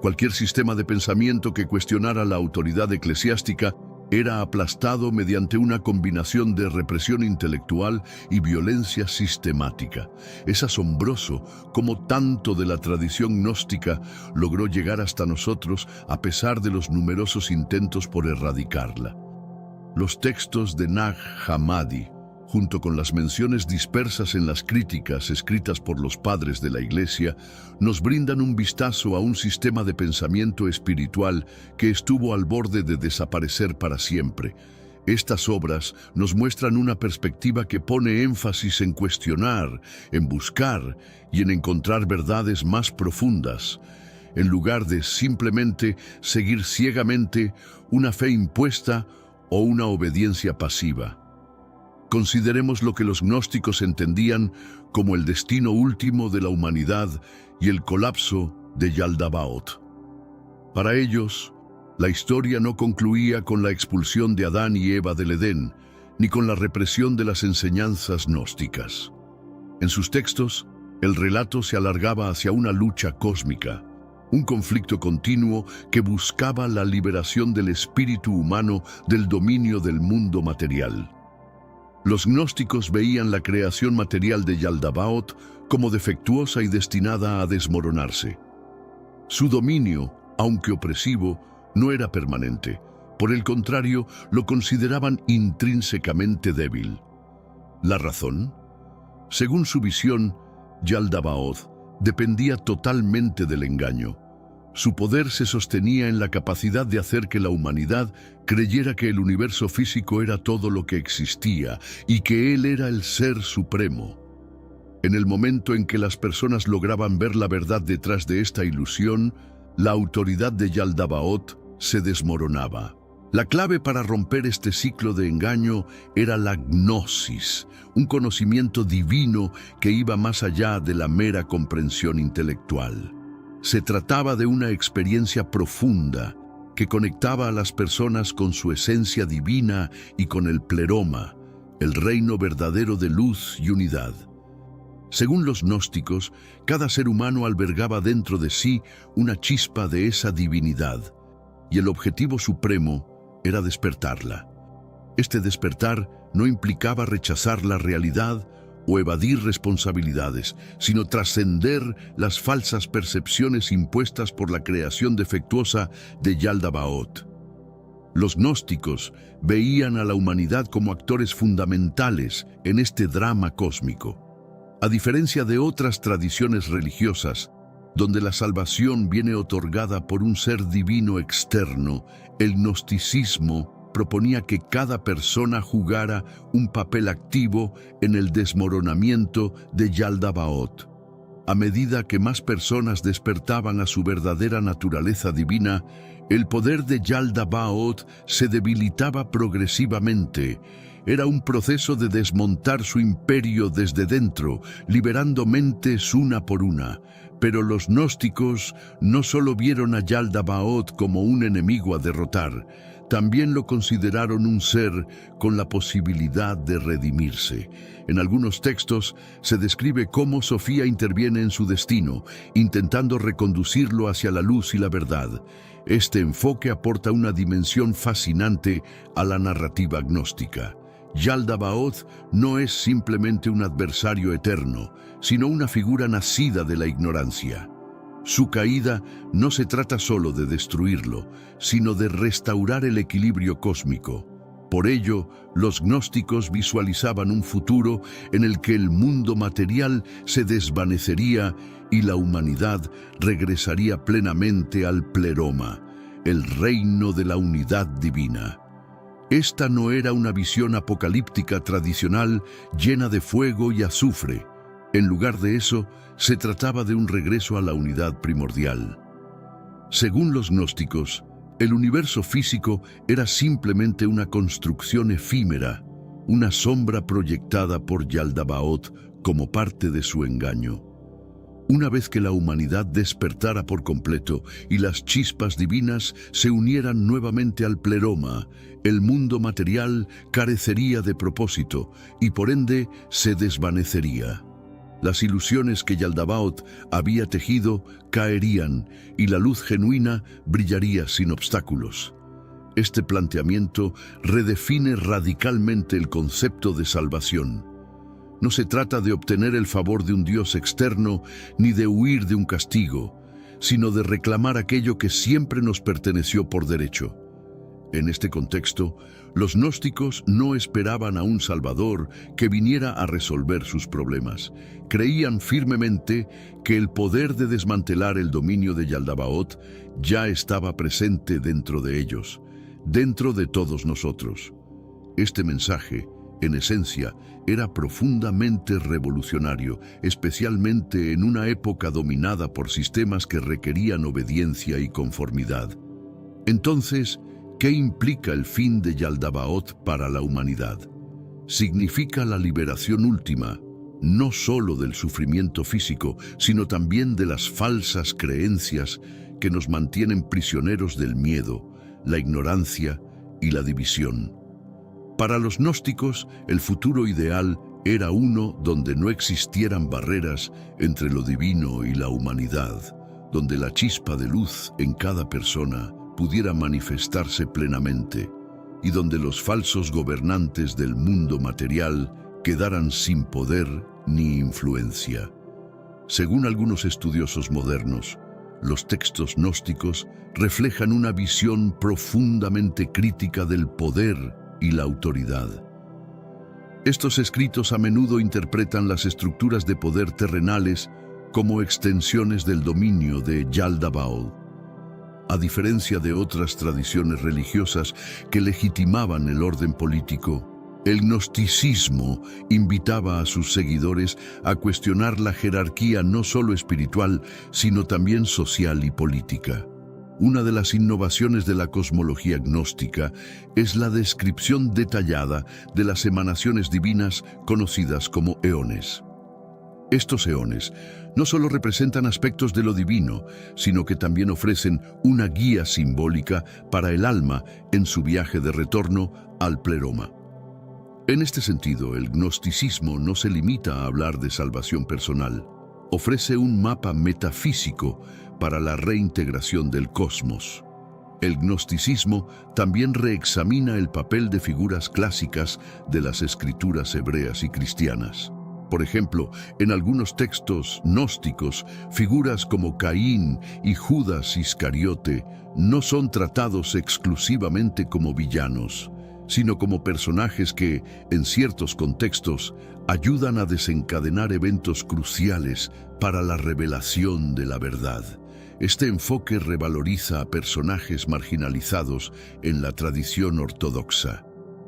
Cualquier sistema de pensamiento que cuestionara la autoridad eclesiástica era aplastado mediante una combinación de represión intelectual y violencia sistemática. Es asombroso cómo tanto de la tradición gnóstica logró llegar hasta nosotros a pesar de los numerosos intentos por erradicarla. Los textos de Nag Hammadi, junto con las menciones dispersas en las críticas escritas por los padres de la Iglesia, nos brindan un vistazo a un sistema de pensamiento espiritual que estuvo al borde de desaparecer para siempre. Estas obras nos muestran una perspectiva que pone énfasis en cuestionar, en buscar y en encontrar verdades más profundas, en lugar de simplemente seguir ciegamente una fe impuesta o una obediencia pasiva. Consideremos lo que los gnósticos entendían como el destino último de la humanidad y el colapso de Yaldabaoth. Para ellos, la historia no concluía con la expulsión de Adán y Eva del Edén, ni con la represión de las enseñanzas gnósticas. En sus textos, el relato se alargaba hacia una lucha cósmica, un conflicto continuo que buscaba la liberación del espíritu humano del dominio del mundo material. Los gnósticos veían la creación material de Yaldabaoth como defectuosa y destinada a desmoronarse. Su dominio, aunque opresivo, no era permanente. Por el contrario, lo consideraban intrínsecamente débil. ¿La razón? Según su visión, Yaldabaoth dependía totalmente del engaño. Su poder se sostenía en la capacidad de hacer que la humanidad creyera que el universo físico era todo lo que existía y que él era el ser supremo. En el momento en que las personas lograban ver la verdad detrás de esta ilusión, la autoridad de Yaldabaoth se desmoronaba. La clave para romper este ciclo de engaño era la gnosis, un conocimiento divino que iba más allá de la mera comprensión intelectual. Se trataba de una experiencia profunda que conectaba a las personas con su esencia divina y con el pleroma, el reino verdadero de luz y unidad. Según los gnósticos, cada ser humano albergaba dentro de sí una chispa de esa divinidad, y el objetivo supremo era despertarla. Este despertar no implicaba rechazar la realidad o evadir responsabilidades, sino trascender las falsas percepciones impuestas por la creación defectuosa de Yaldabaoth. Los gnósticos veían a la humanidad como actores fundamentales en este drama cósmico. A diferencia de otras tradiciones religiosas, donde la salvación viene otorgada por un ser divino externo, el gnosticismo proponía que cada persona jugara un papel activo en el desmoronamiento de Yaldabaoth. A medida que más personas despertaban a su verdadera naturaleza divina, el poder de Yaldabaoth se debilitaba progresivamente. Era un proceso de desmontar su imperio desde dentro, liberando mentes una por una. Pero los gnósticos no solo vieron a Yaldabaoth como un enemigo a derrotar, también lo consideraron un ser con la posibilidad de redimirse. En algunos textos se describe cómo Sofía interviene en su destino, intentando reconducirlo hacia la luz y la verdad. Este enfoque aporta una dimensión fascinante a la narrativa gnóstica. Yaldabaoth no es simplemente un adversario eterno, sino una figura nacida de la ignorancia. Su caída no se trata solo de destruirlo, sino de restaurar el equilibrio cósmico. Por ello, los gnósticos visualizaban un futuro en el que el mundo material se desvanecería y la humanidad regresaría plenamente al pleroma, el reino de la unidad divina. Esta no era una visión apocalíptica tradicional llena de fuego y azufre. En lugar de eso, se trataba de un regreso a la unidad primordial. Según los gnósticos, el universo físico era simplemente una construcción efímera, una sombra proyectada por Yaldabaoth como parte de su engaño. Una vez que la humanidad despertara por completo y las chispas divinas se unieran nuevamente al pleroma, el mundo material carecería de propósito y por ende se desvanecería. Las ilusiones que Yaldabaoth había tejido caerían y la luz genuina brillaría sin obstáculos. Este planteamiento redefine radicalmente el concepto de salvación. No se trata de obtener el favor de un Dios externo ni de huir de un castigo, sino de reclamar aquello que siempre nos perteneció por derecho. En este contexto, los gnósticos no esperaban a un Salvador que viniera a resolver sus problemas. Creían firmemente que el poder de desmantelar el dominio de Yaldabaoth ya estaba presente dentro de ellos, dentro de todos nosotros. Este mensaje, en esencia, era profundamente revolucionario, especialmente en una época dominada por sistemas que requerían obediencia y conformidad. Entonces, ¿qué implica el fin de Yaldabaoth para la humanidad? Significa la liberación última, no solo del sufrimiento físico, sino también de las falsas creencias que nos mantienen prisioneros del miedo, la ignorancia y la división. Para los gnósticos, el futuro ideal era uno donde no existieran barreras entre lo divino y la humanidad, donde la chispa de luz en cada persona pudiera manifestarse plenamente y donde los falsos gobernantes del mundo material quedaran sin poder ni influencia. Según algunos estudiosos modernos, los textos gnósticos reflejan una visión profundamente crítica del poder y la autoridad. Estos escritos a menudo interpretan las estructuras de poder terrenales como extensiones del dominio de Yaldabaoth. A diferencia de otras tradiciones religiosas que legitimaban el orden político, el gnosticismo invitaba a sus seguidores a cuestionar la jerarquía no solo espiritual, sino también social y política. Una de las innovaciones de la cosmología gnóstica es la descripción detallada de las emanaciones divinas conocidas como eones. Estos eones no solo representan aspectos de lo divino, sino que también ofrecen una guía simbólica para el alma en su viaje de retorno al pleroma. En este sentido, el gnosticismo no se limita a hablar de salvación personal. Ofrece un mapa metafísico para la reintegración del cosmos. El gnosticismo también reexamina el papel de figuras clásicas de las escrituras hebreas y cristianas. Por ejemplo, en algunos textos gnósticos, figuras como Caín y Judas Iscariote no son tratados exclusivamente como villanos, sino como personajes que, en ciertos contextos, ayudan a desencadenar eventos cruciales para la revelación de la verdad. Este enfoque revaloriza a personajes marginalizados en la tradición ortodoxa.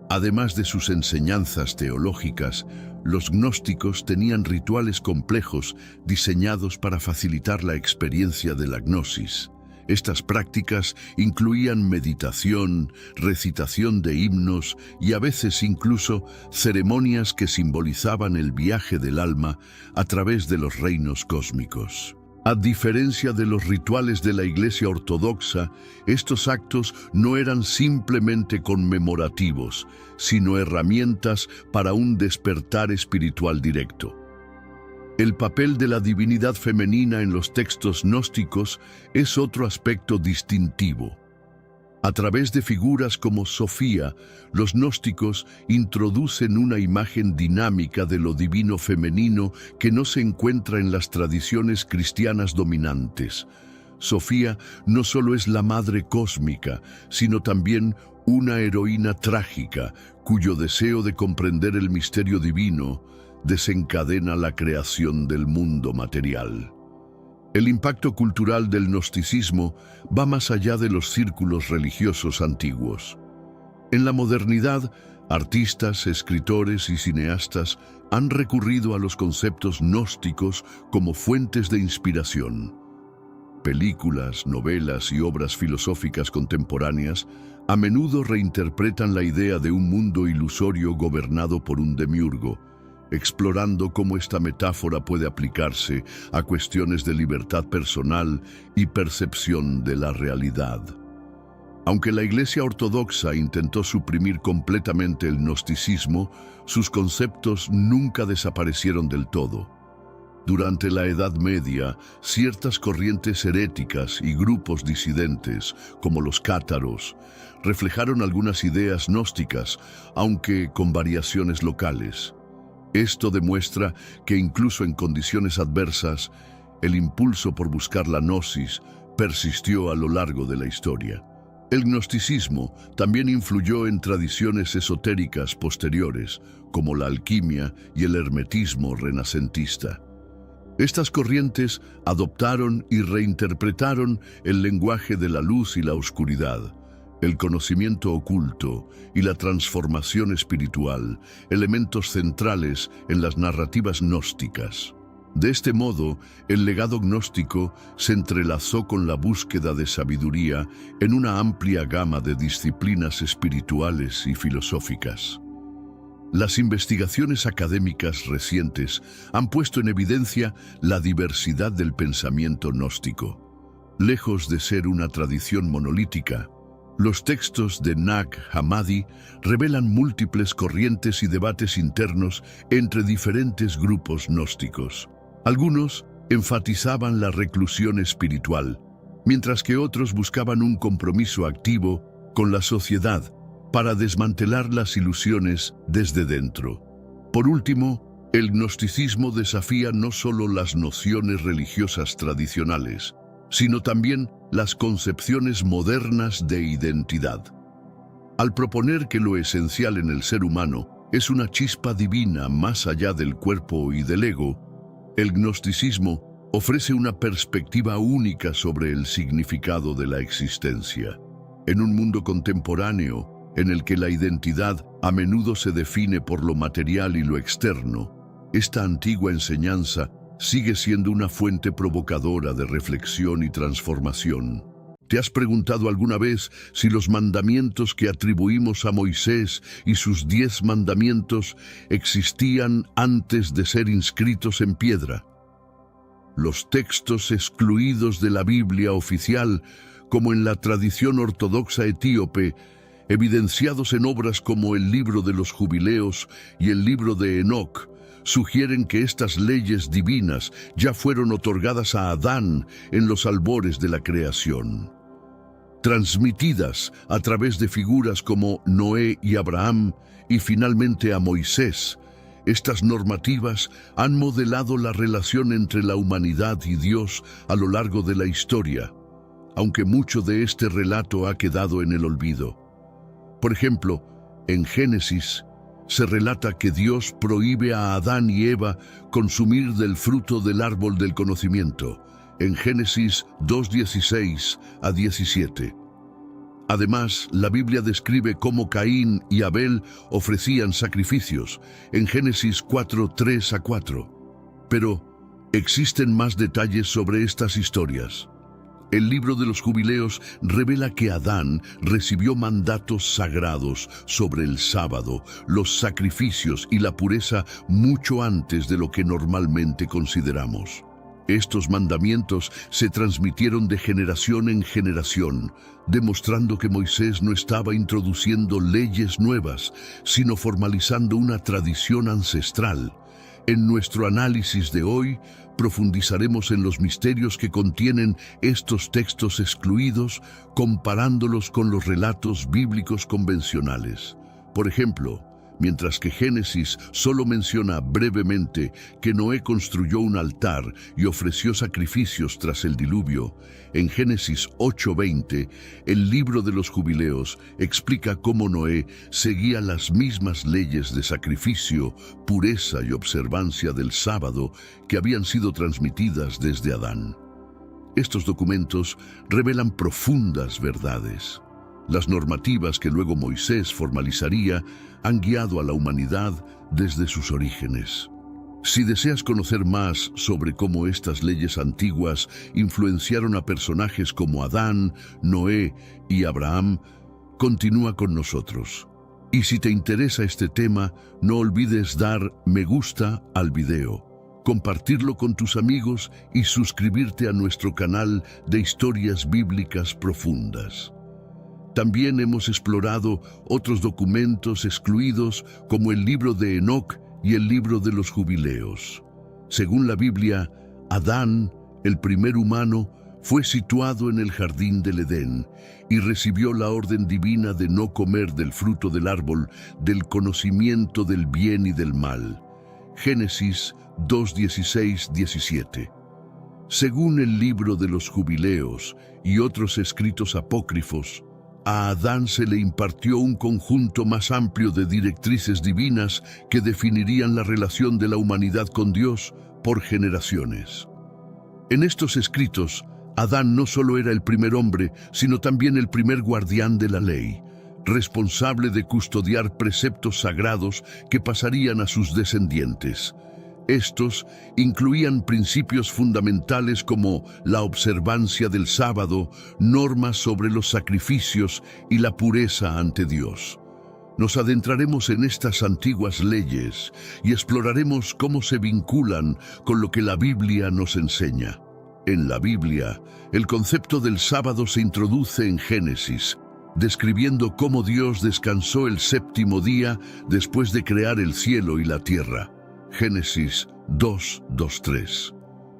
Además de sus enseñanzas teológicas, los gnósticos tenían rituales complejos diseñados para facilitar la experiencia de la gnosis. Estas prácticas incluían meditación, recitación de himnos y a veces incluso ceremonias que simbolizaban el viaje del alma a través de los reinos cósmicos. A diferencia de los rituales de la Iglesia Ortodoxa, estos actos no eran simplemente conmemorativos, sino herramientas para un despertar espiritual directo. El papel de la divinidad femenina en los textos gnósticos es otro aspecto distintivo. A través de figuras como Sofía, los gnósticos introducen una imagen dinámica de lo divino femenino que no se encuentra en las tradiciones cristianas dominantes. Sofía no solo es la madre cósmica, sino también una heroína trágica, cuyo deseo de comprender el misterio divino desencadena la creación del mundo material. El impacto cultural del gnosticismo va más allá de los círculos religiosos antiguos. En la modernidad, artistas, escritores y cineastas han recurrido a los conceptos gnósticos como fuentes de inspiración. Películas, novelas y obras filosóficas contemporáneas a menudo reinterpretan la idea de un mundo ilusorio gobernado por un demiurgo, explorando cómo esta metáfora puede aplicarse a cuestiones de libertad personal y percepción de la realidad. Aunque la Iglesia Ortodoxa intentó suprimir completamente el gnosticismo, sus conceptos nunca desaparecieron del todo. Durante la Edad Media, ciertas corrientes heréticas y grupos disidentes, como los cátaros, reflejaron algunas ideas gnósticas, aunque con variaciones locales. Esto demuestra que incluso en condiciones adversas, el impulso por buscar la gnosis persistió a lo largo de la historia. El gnosticismo también influyó en tradiciones esotéricas posteriores, como la alquimia y el hermetismo renacentista. Estas corrientes adoptaron y reinterpretaron el lenguaje de la luz y la oscuridad, el conocimiento oculto y la transformación espiritual, elementos centrales en las narrativas gnósticas. De este modo, el legado gnóstico se entrelazó con la búsqueda de sabiduría en una amplia gama de disciplinas espirituales y filosóficas. Las investigaciones académicas recientes han puesto en evidencia la diversidad del pensamiento gnóstico. Lejos de ser una tradición monolítica, los textos de Nag Hammadi revelan múltiples corrientes y debates internos entre diferentes grupos gnósticos. Algunos enfatizaban la reclusión espiritual, mientras que otros buscaban un compromiso activo con la sociedad para desmantelar las ilusiones desde dentro. Por último, el gnosticismo desafía no solo las nociones religiosas tradicionales, sino también las concepciones modernas de identidad. Al proponer que lo esencial en el ser humano es una chispa divina más allá del cuerpo y del ego, el gnosticismo ofrece una perspectiva única sobre el significado de la existencia. En un mundo contemporáneo, en el que la identidad a menudo se define por lo material y lo externo, esta antigua enseñanza sigue siendo una fuente provocadora de reflexión y transformación. ¿Te has preguntado alguna vez si los mandamientos que atribuimos a Moisés y sus 10 mandamientos existían antes de ser inscritos en piedra? Los textos excluidos de la Biblia oficial, como en la tradición ortodoxa etíope, evidenciados en obras como el Libro de los Jubileos y el Libro de Enoc, sugieren que estas leyes divinas ya fueron otorgadas a Adán en los albores de la creación. Transmitidas a través de figuras como Noé y Abraham y finalmente a Moisés, estas normativas han modelado la relación entre la humanidad y Dios a lo largo de la historia, aunque mucho de este relato ha quedado en el olvido. Por ejemplo, en Génesis, se relata que Dios prohíbe a Adán y Eva consumir del fruto del árbol del conocimiento, en Génesis 2:16 a 17. Además, la Biblia describe cómo Caín y Abel ofrecían sacrificios, en Génesis 4:3 a 4. Pero existen más detalles sobre estas historias. El Libro de los Jubileos revela que Adán recibió mandatos sagrados sobre el sábado, los sacrificios y la pureza mucho antes de lo que normalmente consideramos. Estos mandamientos se transmitieron de generación en generación, demostrando que Moisés no estaba introduciendo leyes nuevas, sino formalizando una tradición ancestral. En nuestro análisis de hoy, profundizaremos en los misterios que contienen estos textos excluidos, comparándolos con los relatos bíblicos convencionales. Por ejemplo, mientras que Génesis solo menciona brevemente que Noé construyó un altar y ofreció sacrificios tras el diluvio, en Génesis 8:20, el libro de los Jubileos explica cómo Noé seguía las mismas leyes de sacrificio, pureza y observancia del sábado que habían sido transmitidas desde Adán. Estos documentos revelan profundas verdades. Las normativas que luego Moisés formalizaría han guiado a la humanidad desde sus orígenes. Si deseas conocer más sobre cómo estas leyes antiguas influenciaron a personajes como Adán, Noé y Abraham, continúa con nosotros. Y si te interesa este tema, no olvides dar me gusta al video, compartirlo con tus amigos y suscribirte a nuestro canal de historias bíblicas profundas. También hemos explorado otros documentos excluidos como el libro de Enoc y el libro de los Jubileos. Según la Biblia, Adán, el primer humano, fue situado en el jardín del Edén y recibió la orden divina de no comer del fruto del árbol del conocimiento del bien y del mal. Génesis 2:16-17. Según el libro de los Jubileos y otros escritos apócrifos, a Adán se le impartió un conjunto más amplio de directrices divinas que definirían la relación de la humanidad con Dios por generaciones. En estos escritos, Adán no solo era el primer hombre, sino también el primer guardián de la ley, responsable de custodiar preceptos sagrados que pasarían a sus descendientes. Estos incluían principios fundamentales como la observancia del sábado, normas sobre los sacrificios y la pureza ante Dios. Nos adentraremos en estas antiguas leyes y exploraremos cómo se vinculan con lo que la Biblia nos enseña. En la Biblia, el concepto del sábado se introduce en Génesis, describiendo cómo Dios descansó el séptimo día después de crear el cielo y la tierra. Génesis 2:2-3.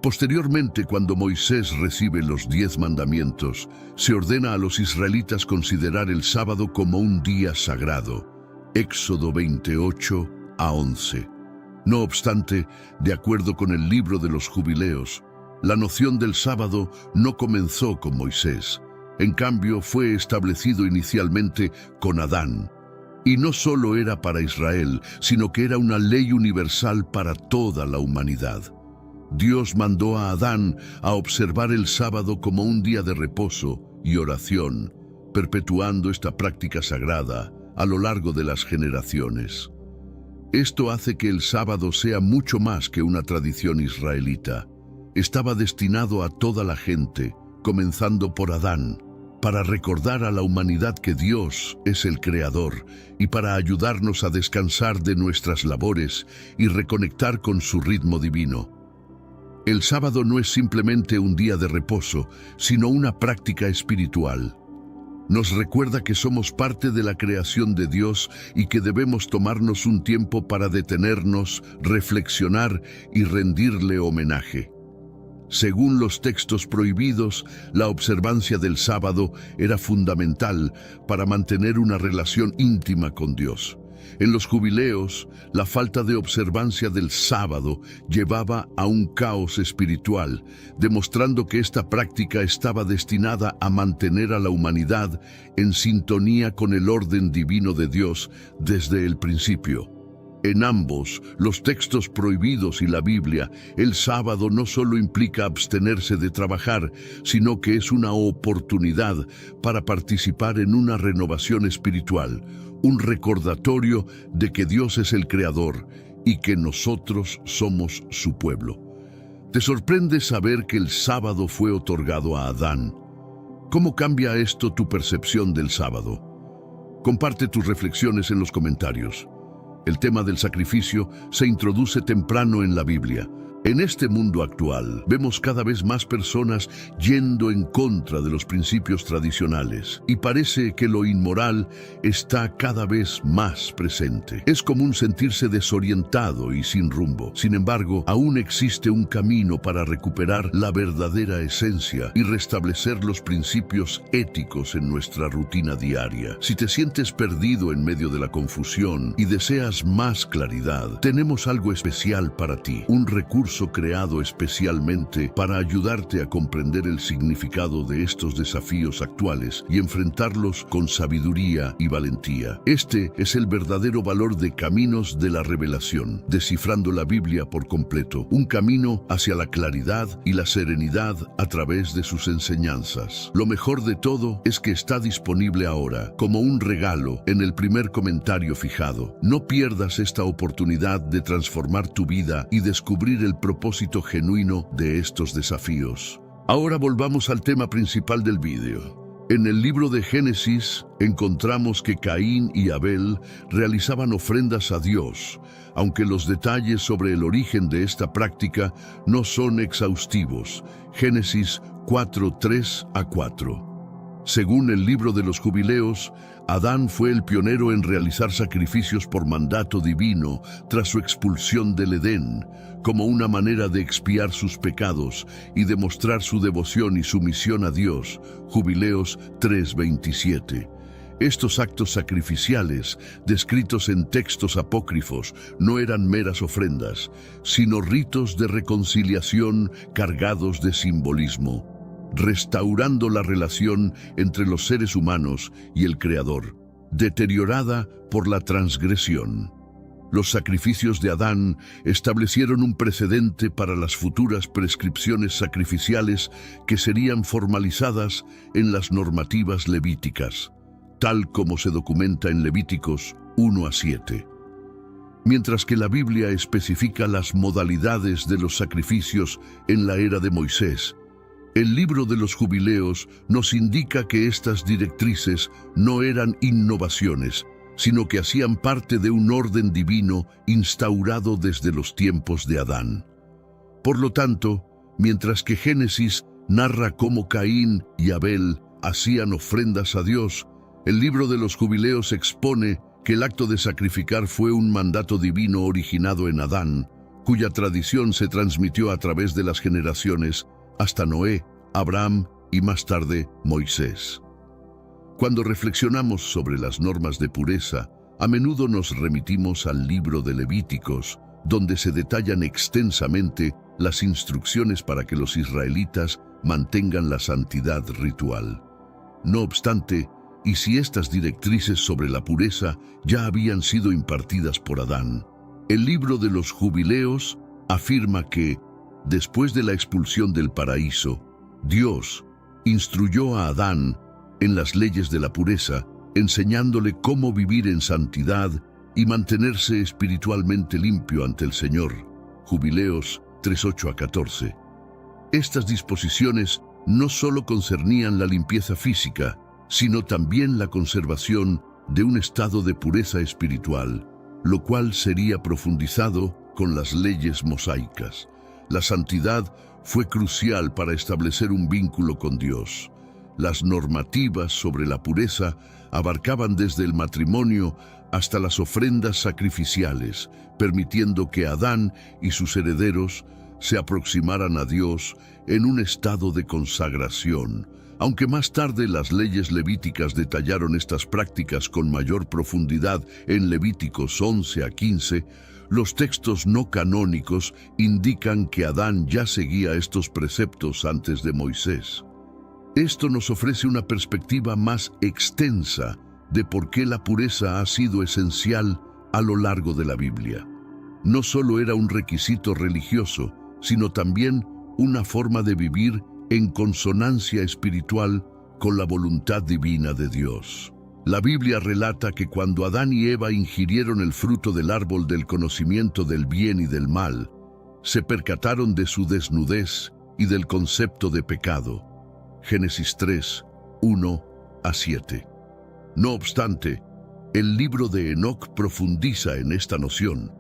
Posteriormente, cuando Moisés recibe los 10 mandamientos, se ordena a los israelitas considerar el sábado como un día sagrado. Éxodo 28-11. No obstante, de acuerdo con el libro de los Jubileos, la noción del sábado no comenzó con Moisés. En cambio, fue establecido inicialmente con Adán. Y no solo era para Israel, sino que era una ley universal para toda la humanidad. Dios mandó a Adán a observar el sábado como un día de reposo y oración, perpetuando esta práctica sagrada a lo largo de las generaciones. Esto hace que el sábado sea mucho más que una tradición israelita. Estaba destinado a toda la gente, comenzando por Adán, para recordar a la humanidad que Dios es el Creador y para ayudarnos a descansar de nuestras labores y reconectar con su ritmo divino. El sábado no es simplemente un día de reposo, sino una práctica espiritual. Nos recuerda que somos parte de la creación de Dios y que debemos tomarnos un tiempo para detenernos, reflexionar y rendirle homenaje. Según los textos prohibidos, la observancia del sábado era fundamental para mantener una relación íntima con Dios. En los jubileos, la falta de observancia del sábado llevaba a un caos espiritual, demostrando que esta práctica estaba destinada a mantener a la humanidad en sintonía con el orden divino de Dios desde el principio. En ambos, los textos prohibidos y la Biblia, el sábado no solo implica abstenerse de trabajar, sino que es una oportunidad para participar en una renovación espiritual, un recordatorio de que Dios es el Creador y que nosotros somos su pueblo. ¿Te sorprende saber que el sábado fue otorgado a Adán? ¿Cómo cambia esto tu percepción del sábado? Comparte tus reflexiones en los comentarios. El tema del sacrificio se introduce temprano en la Biblia, En este mundo actual, vemos cada vez más personas yendo en contra de los principios tradicionales y parece que lo inmoral está cada vez más presente. Es común sentirse desorientado y sin rumbo. Sin embargo, aún existe un camino para recuperar la verdadera esencia y restablecer los principios éticos en nuestra rutina diaria. Si te sientes perdido en medio de la confusión y deseas más claridad, tenemos algo especial para ti, un recurso creado especialmente para ayudarte a comprender el significado de estos desafíos actuales y enfrentarlos con sabiduría y valentía. Este es el verdadero valor de Caminos de la Revelación, descifrando la Biblia por completo, un camino hacia la claridad y la serenidad a través de sus enseñanzas. Lo mejor de todo es que está disponible ahora, como un regalo, en el primer comentario fijado. No pierdas esta oportunidad de transformar tu vida y descubrir el propósito genuino de estos desafíos. Ahora volvamos al tema principal del vídeo. En el libro de Génesis encontramos que Caín y Abel realizaban ofrendas a Dios, aunque los detalles sobre el origen de esta práctica no son exhaustivos. Génesis 4:3-4. Según el libro de los Jubileos, Adán fue el pionero en realizar sacrificios por mandato divino tras su expulsión del Edén, como una manera de expiar sus pecados y demostrar su devoción y sumisión a Dios. Jubileos 3:27. Estos actos sacrificiales, descritos en textos apócrifos, no eran meras ofrendas, sino ritos de reconciliación cargados de simbolismo, restaurando la relación entre los seres humanos y el Creador, deteriorada por la transgresión. Los sacrificios de Adán establecieron un precedente para las futuras prescripciones sacrificiales que serían formalizadas en las normativas levíticas, tal como se documenta en Levíticos 1-7. Mientras que la Biblia especifica las modalidades de los sacrificios en la era de Moisés, el libro de los Jubileos nos indica que estas directrices no eran innovaciones, sino que hacían parte de un orden divino instaurado desde los tiempos de Adán. Por lo tanto, mientras que Génesis narra cómo Caín y Abel hacían ofrendas a Dios, el libro de los Jubileos expone que el acto de sacrificar fue un mandato divino originado en Adán, cuya tradición se transmitió a través de las generaciones hasta Noé, Abraham y más tarde Moisés. Cuando reflexionamos sobre las normas de pureza, a menudo nos remitimos al libro de Levíticos, donde se detallan extensamente las instrucciones para que los israelitas mantengan la santidad ritual. No obstante, y si estas directrices sobre la pureza ya habían sido impartidas por Adán, el libro de los Jubileos afirma que, después de la expulsión del paraíso, Dios instruyó a Adán en las leyes de la pureza, enseñándole cómo vivir en santidad y mantenerse espiritualmente limpio ante el Señor. Jubileos 3:8-14. Estas disposiciones no solo concernían la limpieza física, sino también la conservación de un estado de pureza espiritual, lo cual sería profundizado con las leyes mosaicas. La santidad fue crucial para establecer un vínculo con Dios. Las normativas sobre la pureza abarcaban desde el matrimonio hasta las ofrendas sacrificiales, permitiendo que Adán y sus herederos se aproximaran a Dios en un estado de consagración. Aunque más tarde las leyes levíticas detallaron estas prácticas con mayor profundidad en Levíticos 11-15, los textos no canónicos indican que Adán ya seguía estos preceptos antes de Moisés. Esto nos ofrece una perspectiva más extensa de por qué la pureza ha sido esencial a lo largo de la Biblia. No solo era un requisito religioso, sino también una forma de vivir en consonancia espiritual con la voluntad divina de Dios. La Biblia relata que cuando Adán y Eva ingirieron el fruto del árbol del conocimiento del bien y del mal, se percataron de su desnudez y del concepto de pecado. Génesis 3:1-7. No obstante, el libro de Enoc profundiza en esta noción.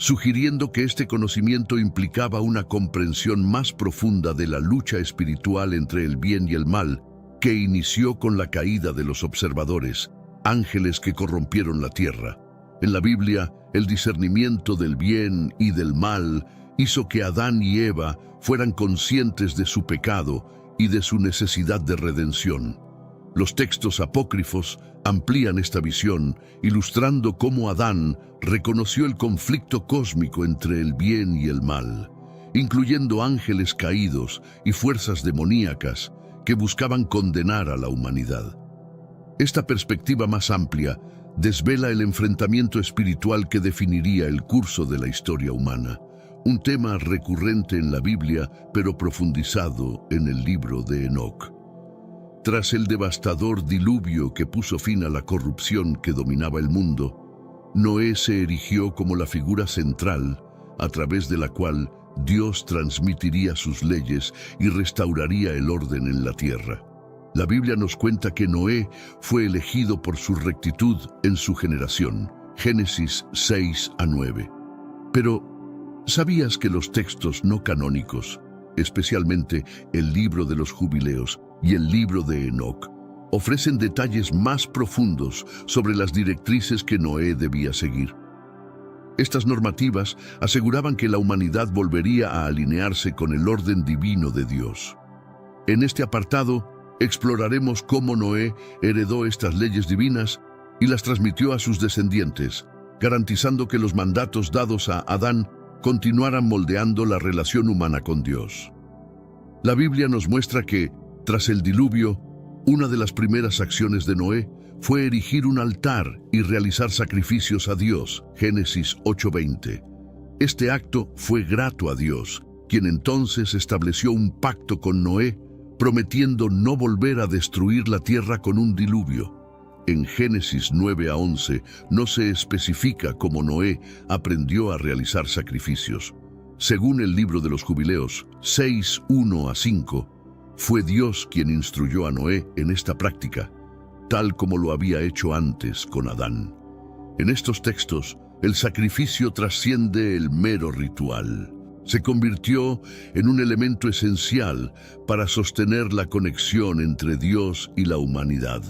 sugiriendo que este conocimiento implicaba una comprensión más profunda de la lucha espiritual entre el bien y el mal, que inició con la caída de los observadores, ángeles que corrompieron la tierra. En la Biblia, el discernimiento del bien y del mal hizo que Adán y Eva fueran conscientes de su pecado y de su necesidad de redención. Los textos apócrifos amplían esta visión, ilustrando cómo Adán reconoció el conflicto cósmico entre el bien y el mal, incluyendo ángeles caídos y fuerzas demoníacas que buscaban condenar a la humanidad. Esta perspectiva más amplia desvela el enfrentamiento espiritual que definiría el curso de la historia humana, un tema recurrente en la Biblia, pero profundizado en el libro de Enoc. Tras el devastador diluvio que puso fin a la corrupción que dominaba el mundo, Noé se erigió como la figura central a través de la cual Dios transmitiría sus leyes y restauraría el orden en la tierra. La Biblia nos cuenta que Noé fue elegido por su rectitud en su generación, Génesis 6-9. Pero, ¿sabías que los textos no canónicos, especialmente el libro de los Jubileos y el libro de Enoc, ofrecen detalles más profundos sobre las directrices que Noé debía seguir? Estas normativas aseguraban que la humanidad volvería a alinearse con el orden divino de Dios. En este apartado, exploraremos cómo Noé heredó estas leyes divinas y las transmitió a sus descendientes, garantizando que los mandatos dados a Adán continuaran moldeando la relación humana con Dios. La Biblia nos muestra que, tras el diluvio, una de las primeras acciones de Noé fue erigir un altar y realizar sacrificios a Dios, Génesis 8:20. Este acto fue grato a Dios, quien entonces estableció un pacto con Noé, prometiendo no volver a destruir la tierra con un diluvio. En Génesis 9-11 no se especifica cómo Noé aprendió a realizar sacrificios. Según el libro de los Jubileos 6:1-5, fue Dios quien instruyó a Noé en esta práctica, tal como lo había hecho antes con Adán. En estos textos, el sacrificio trasciende el mero ritual. Se convirtió en un elemento esencial para sostener la conexión entre Dios y la humanidad.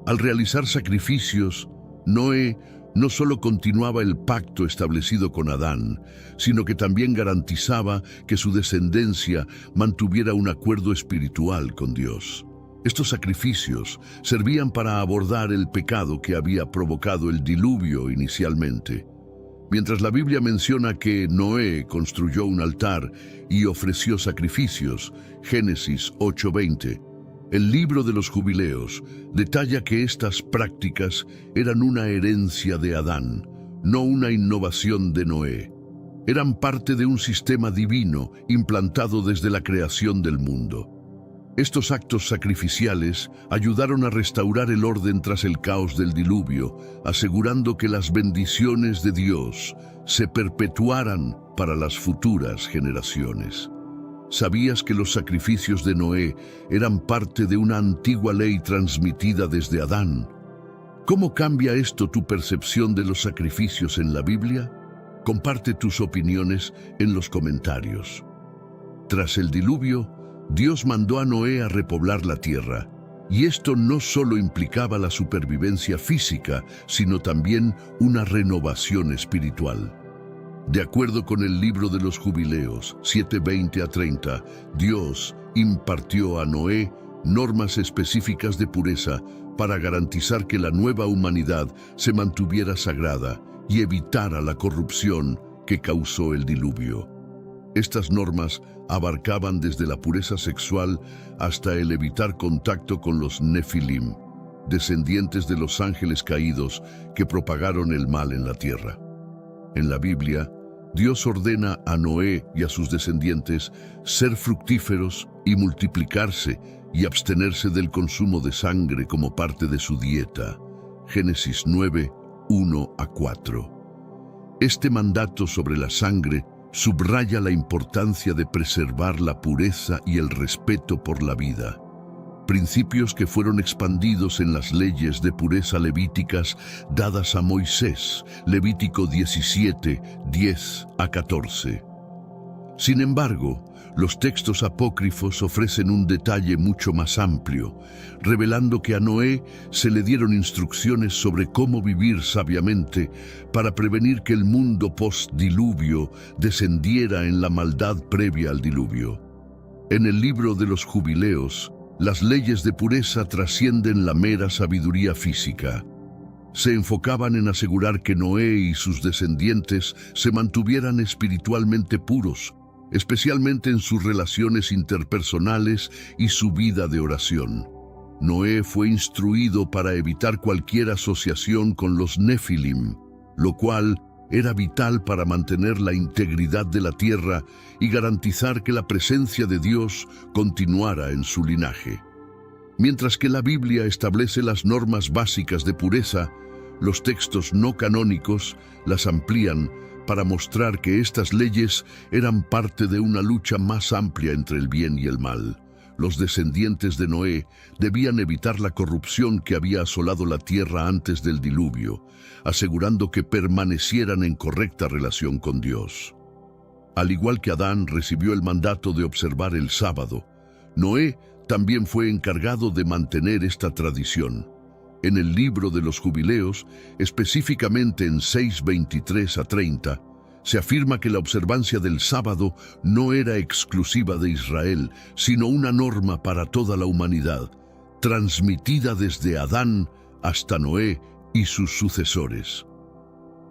Al realizar sacrificios, Noé no solo continuaba el pacto establecido con Adán, sino que también garantizaba que su descendencia mantuviera un acuerdo espiritual con Dios. Estos sacrificios servían para abordar el pecado que había provocado el diluvio inicialmente. Mientras la Biblia menciona que Noé construyó un altar y ofreció sacrificios, Génesis 8:20, el libro de los Jubileos detalla que estas prácticas eran una herencia de Adán, no una innovación de Noé. Eran parte de un sistema divino implantado desde la creación del mundo. Estos actos sacrificiales ayudaron a restaurar el orden tras el caos del diluvio, asegurando que las bendiciones de Dios se perpetuaran para las futuras generaciones. ¿Sabías que los sacrificios de Noé eran parte de una antigua ley transmitida desde Adán? ¿Cómo cambia esto tu percepción de los sacrificios en la Biblia? Comparte tus opiniones en los comentarios. Tras el diluvio, Dios mandó a Noé a repoblar la tierra, y esto no solo implicaba la supervivencia física, sino también una renovación espiritual. De acuerdo con el libro de los Jubileos 7:20-30, Dios impartió a Noé normas específicas de pureza para garantizar que la nueva humanidad se mantuviera sagrada y evitara la corrupción que causó el diluvio. Estas normas abarcaban desde la pureza sexual hasta el evitar contacto con los Nefilim, descendientes de los ángeles caídos que propagaron el mal en la tierra. En la Biblia, Dios ordena a Noé y a sus descendientes ser fructíferos y multiplicarse y abstenerse del consumo de sangre como parte de su dieta. Génesis 9:1-4. Este mandato sobre la sangre subraya la importancia de preservar la pureza y el respeto por la vida. principios que fueron expandidos en las leyes de pureza levíticas dadas a Moisés, Levítico 17, 10 a 14. Sin embargo, los textos apócrifos ofrecen un detalle mucho más amplio, revelando que a Noé se le dieron instrucciones sobre cómo vivir sabiamente para prevenir que el mundo post-diluvio descendiera en la maldad previa al diluvio. En el libro de los Jubileos, las leyes de pureza trascienden la mera sabiduría física. Se enfocaban en asegurar que Noé y sus descendientes se mantuvieran espiritualmente puros, especialmente en sus relaciones interpersonales y su vida de oración. Noé fue instruido para evitar cualquier asociación con los Nefilim, lo cual era vital para mantener la integridad de la tierra y garantizar que la presencia de Dios continuara en su linaje. Mientras que la Biblia establece las normas básicas de pureza, los textos no canónicos las amplían para mostrar que estas leyes eran parte de una lucha más amplia entre el bien y el mal. Los descendientes de Noé debían evitar la corrupción que había asolado la tierra antes del diluvio, asegurando que permanecieran en correcta relación con Dios. Al igual que Adán recibió el mandato de observar el sábado, Noé también fue encargado de mantener esta tradición. En el libro de los Jubileos, específicamente en 6:23 a 30, se afirma que la observancia del sábado no era exclusiva de Israel, sino una norma para toda la humanidad, transmitida desde Adán hasta Noé y sus sucesores.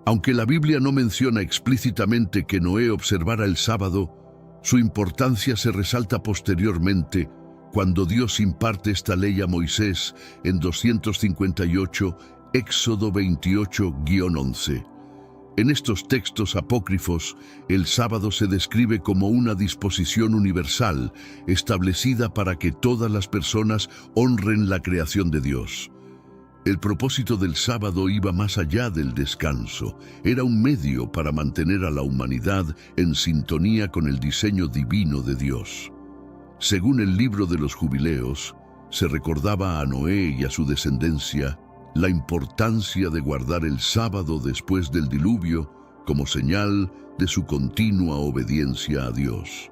Aunque la Biblia no menciona explícitamente que Noé observara el sábado, su importancia se resalta posteriormente cuando Dios imparte esta ley a Moisés en 258, Éxodo 28-11. En estos textos apócrifos, el sábado se describe como una disposición universal establecida para que todas las personas honren la creación de Dios. El propósito del sábado iba más allá del descanso. Era un medio para mantener a la humanidad en sintonía con el diseño divino de Dios. Según el libro de los Jubileos, se recordaba a Noé y a su descendencia la importancia de guardar el sábado después del diluvio como señal de su continua obediencia a Dios.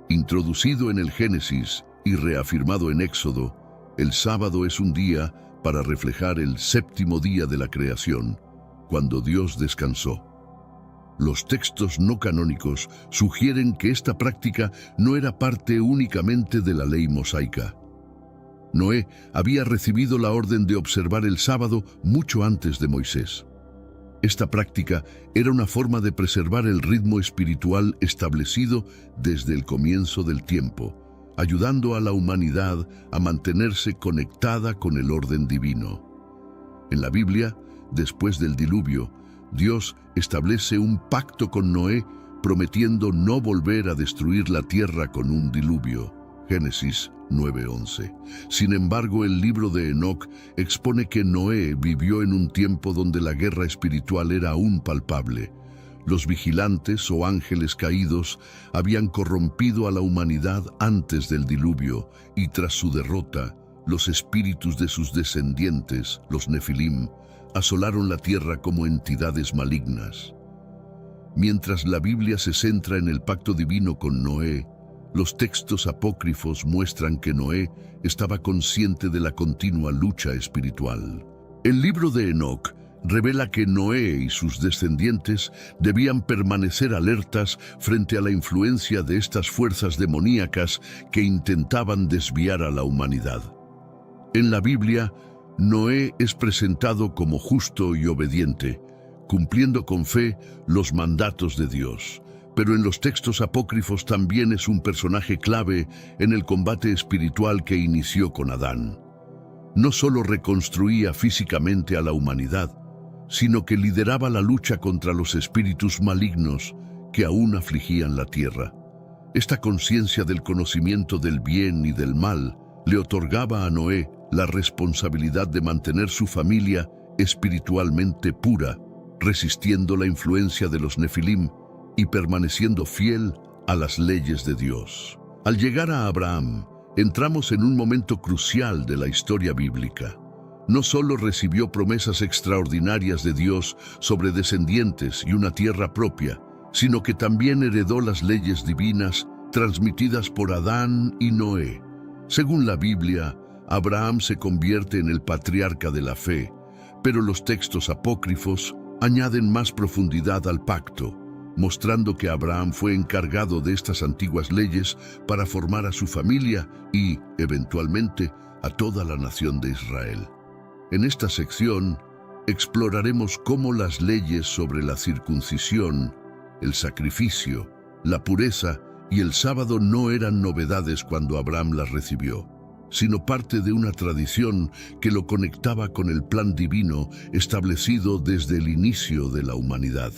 Introducido en el Génesis y reafirmado en Éxodo, el sábado es un día para reflejar el séptimo día de la creación, cuando Dios descansó. Los textos no canónicos sugieren que esta práctica no era parte únicamente de la ley mosaica. Noé había recibido la orden de observar el sábado mucho antes de Moisés. Esta práctica era una forma de preservar el ritmo espiritual establecido desde el comienzo del tiempo, ayudando a la humanidad a mantenerse conectada con el orden divino. En la Biblia, después del diluvio, Dios establece un pacto con Noé, prometiendo no volver a destruir la tierra con un diluvio. Génesis 9:11. Sin embargo, el libro de Enoc expone que Noé vivió en un tiempo donde la guerra espiritual era aún palpable. Los vigilantes o ángeles caídos habían corrompido a la humanidad antes del diluvio, y tras su derrota, los espíritus de sus descendientes, los Nefilim, asolaron la tierra como entidades malignas. Mientras la Biblia se centra en el pacto divino con Noé, los textos apócrifos muestran que Noé estaba consciente de la continua lucha espiritual. El libro de Enoc revela que Noé y sus descendientes debían permanecer alertas frente a la influencia de estas fuerzas demoníacas que intentaban desviar a la humanidad. En la Biblia, Noé es presentado como justo y obediente, cumpliendo con fe los mandatos de Dios. Pero en los textos apócrifos también es un personaje clave en el combate espiritual que inició con Adán. No solo reconstruía físicamente a la humanidad, sino que lideraba la lucha contra los espíritus malignos que aún afligían la tierra. Esta conciencia del conocimiento del bien y del mal le otorgaba a Noé la responsabilidad de mantener su familia espiritualmente pura, resistiendo la influencia de los Nefilim y permaneciendo fiel a las leyes de Dios. Al llegar a Abraham, entramos en un momento crucial de la historia bíblica. No solo recibió promesas extraordinarias de Dios sobre descendientes y una tierra propia, sino que también heredó las leyes divinas transmitidas por Adán y Noé. Según la Biblia, Abraham se convierte en el patriarca de la fe, pero los textos apócrifos añaden más profundidad al pacto, mostrando que Abraham fue encargado de estas antiguas leyes para formar a su familia y, eventualmente, a toda la nación de Israel. En esta sección, exploraremos cómo las leyes sobre la circuncisión, el sacrificio, la pureza y el sábado no eran novedades cuando Abraham las recibió, sino parte de una tradición que lo conectaba con el plan divino establecido desde el inicio de la humanidad.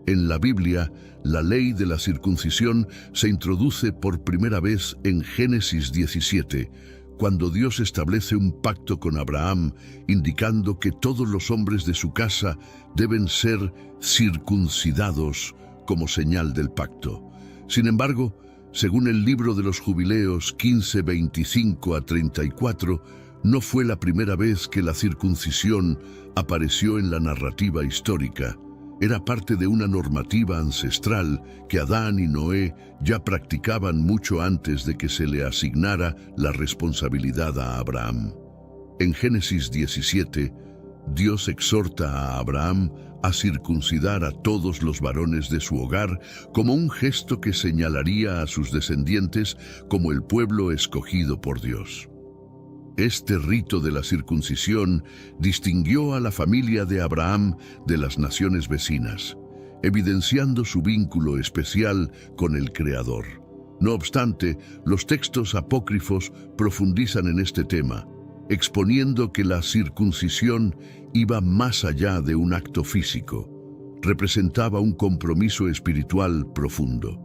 En la Biblia, la ley de la circuncisión se introduce por primera vez en Génesis 17, cuando Dios establece un pacto con Abraham, indicando que todos los hombres de su casa deben ser circuncidados como señal del pacto. Sin embargo, según el libro de los Jubileos 15:25-34, no fue la primera vez que la circuncisión apareció en la narrativa histórica. Era parte de una normativa ancestral que Adán y Noé ya practicaban mucho antes de que se le asignara la responsabilidad a Abraham. En Génesis 17, Dios exhorta a Abraham a circuncidar a todos los varones de su hogar como un gesto que señalaría a sus descendientes como el pueblo escogido por Dios. Este rito de la circuncisión distinguió a la familia de Abraham de las naciones vecinas, evidenciando su vínculo especial con el Creador. No obstante, los textos apócrifos profundizan en este tema, exponiendo que la circuncisión iba más allá de un acto físico. Representaba un compromiso espiritual profundo.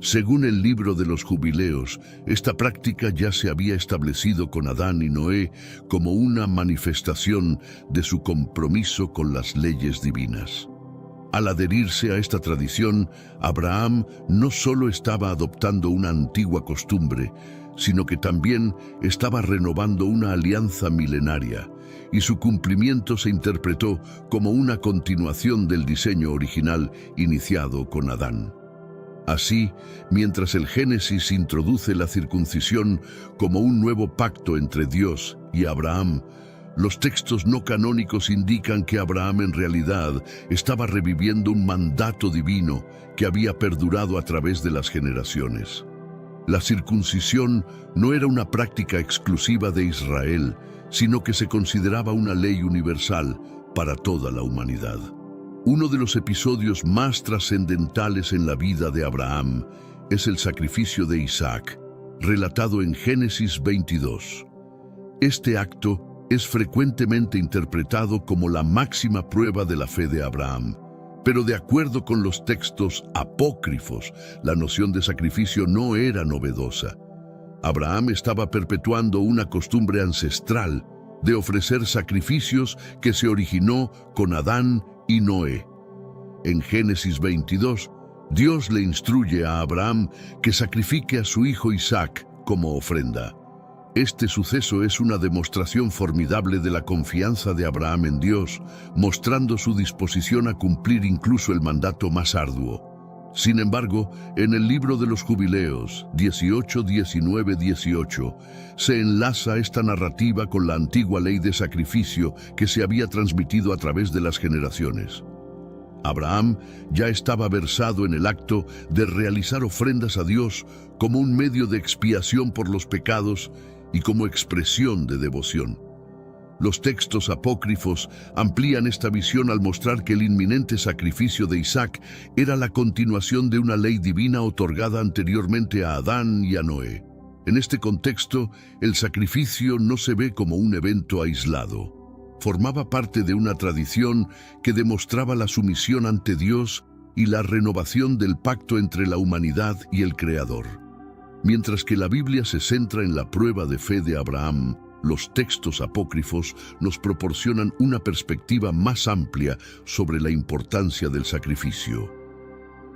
Según el libro de los Jubileos, esta práctica ya se había establecido con Adán y Noé como una manifestación de su compromiso con las leyes divinas. Al adherirse a esta tradición, Abraham no solo estaba adoptando una antigua costumbre, sino que también estaba renovando una alianza milenaria, y su cumplimiento se interpretó como una continuación del diseño original iniciado con Adán. Así, mientras el Génesis introduce la circuncisión como un nuevo pacto entre Dios y Abraham, los textos no canónicos indican que Abraham en realidad estaba reviviendo un mandato divino que había perdurado a través de las generaciones. La circuncisión no era una práctica exclusiva de Israel, sino que se consideraba una ley universal para toda la humanidad. Uno de los episodios más trascendentales en la vida de Abraham es el sacrificio de Isaac, relatado en Génesis 22. Este acto es frecuentemente interpretado como la máxima prueba de la fe de Abraham, pero de acuerdo con los textos apócrifos, la noción de sacrificio no era novedosa. Abraham estaba perpetuando una costumbre ancestral de ofrecer sacrificios que se originó con Adán y Noé. En Génesis 22, Dios le instruye a Abraham que sacrifique a su hijo Isaac como ofrenda. Este suceso es una demostración formidable de la confianza de Abraham en Dios, mostrando su disposición a cumplir incluso el mandato más arduo. Sin embargo, en el libro de los Jubileos 18, 19, 18, se enlaza esta narrativa con la antigua ley de sacrificio que se había transmitido a través de las generaciones. Abraham ya estaba versado en el acto de realizar ofrendas a Dios como un medio de expiación por los pecados y como expresión de devoción. Los textos apócrifos amplían esta visión al mostrar que el inminente sacrificio de Isaac era la continuación de una ley divina otorgada anteriormente a Adán y a Noé. En este contexto, el sacrificio no se ve como un evento aislado. Formaba parte de una tradición que demostraba la sumisión ante Dios y la renovación del pacto entre la humanidad y el Creador. Mientras que la Biblia se centra en la prueba de fe de Abraham, los textos apócrifos nos proporcionan una perspectiva más amplia sobre la importancia del sacrificio.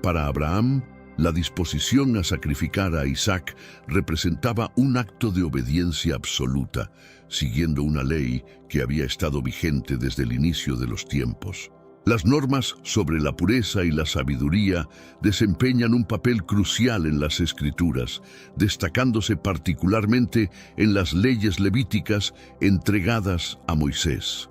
Para Abraham, La disposición a sacrificar a Isaac representaba un acto de obediencia absoluta, siguiendo una ley que había estado vigente desde el inicio de los tiempos. Las normas sobre la pureza y la sabiduría desempeñan un papel crucial en las Escrituras, destacándose particularmente en las leyes levíticas entregadas a Moisés.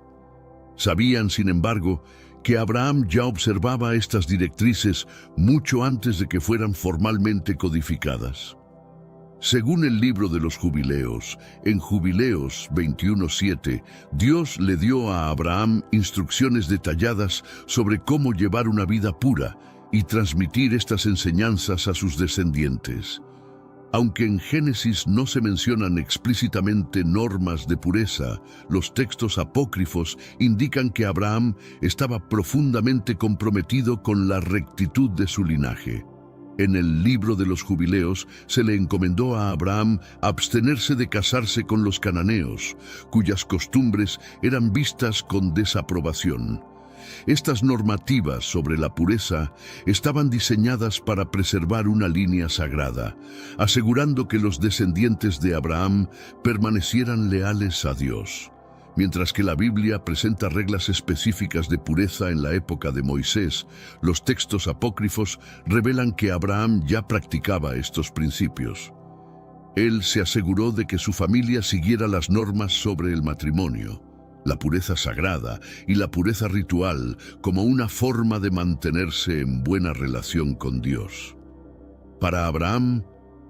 Sabían, sin embargo, que Abraham ya observaba estas directrices mucho antes de que fueran formalmente codificadas. Según el libro de los Jubileos, en Jubileos 21:7, Dios le dio a Abraham instrucciones detalladas sobre cómo llevar una vida pura y transmitir estas enseñanzas a sus descendientes. Aunque en Génesis no se mencionan explícitamente normas de pureza, los textos apócrifos indican que Abraham estaba profundamente comprometido con la rectitud de su linaje. En el libro de los Jubileos se le encomendó a Abraham abstenerse de casarse con los cananeos, cuyas costumbres eran vistas con desaprobación. Estas normativas sobre la pureza estaban diseñadas para preservar una línea sagrada, asegurando que los descendientes de Abraham permanecieran leales a Dios. Mientras que la Biblia presenta reglas específicas de pureza en la época de Moisés, los textos apócrifos revelan que Abraham ya practicaba estos principios. Él se aseguró de que su familia siguiera las normas sobre el matrimonio, la pureza sagrada y la pureza ritual como una forma de mantenerse en buena relación con Dios. Para Abraham,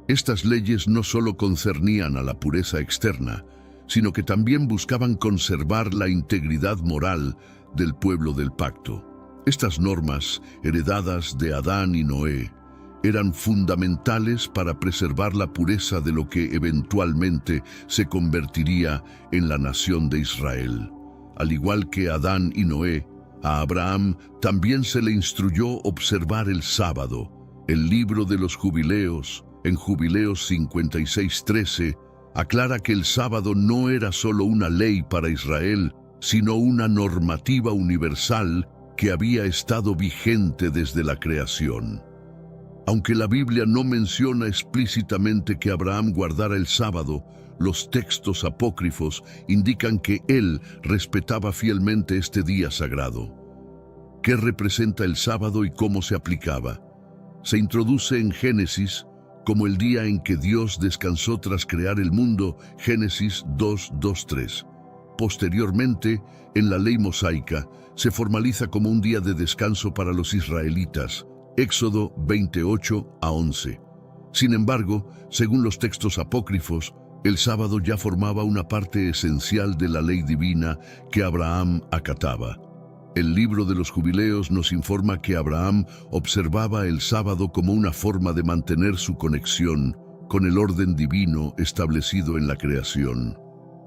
estas leyes no solo concernían a la pureza externa, sino que también buscaban conservar la integridad moral del pueblo del pacto. Estas normas, heredadas de Adán y Noé, eran fundamentales para preservar la pureza de lo que eventualmente se convertiría en la nación de Israel. Al igual que Adán y Noé, a Abraham también se le instruyó observar el sábado. El libro de los Jubileos, en Jubileos 56:13, aclara que el sábado no era solo una ley para Israel, sino una normativa universal que había estado vigente desde la creación. Aunque la Biblia no menciona explícitamente que Abraham guardara el sábado, los textos apócrifos indican que él respetaba fielmente este día sagrado. ¿Qué representa el sábado y cómo se aplicaba? Se introduce en Génesis como el día en que Dios descansó tras crear el mundo, Génesis 2:2-3. Posteriormente, en la ley mosaica, se formaliza como un día de descanso para los israelitas, Éxodo 28:11. Sin embargo, según los textos apócrifos, el sábado ya formaba una parte esencial de la ley divina que Abraham acataba. El libro de los Jubileos nos informa que Abraham observaba el sábado como una forma de mantener su conexión con el orden divino establecido en la creación.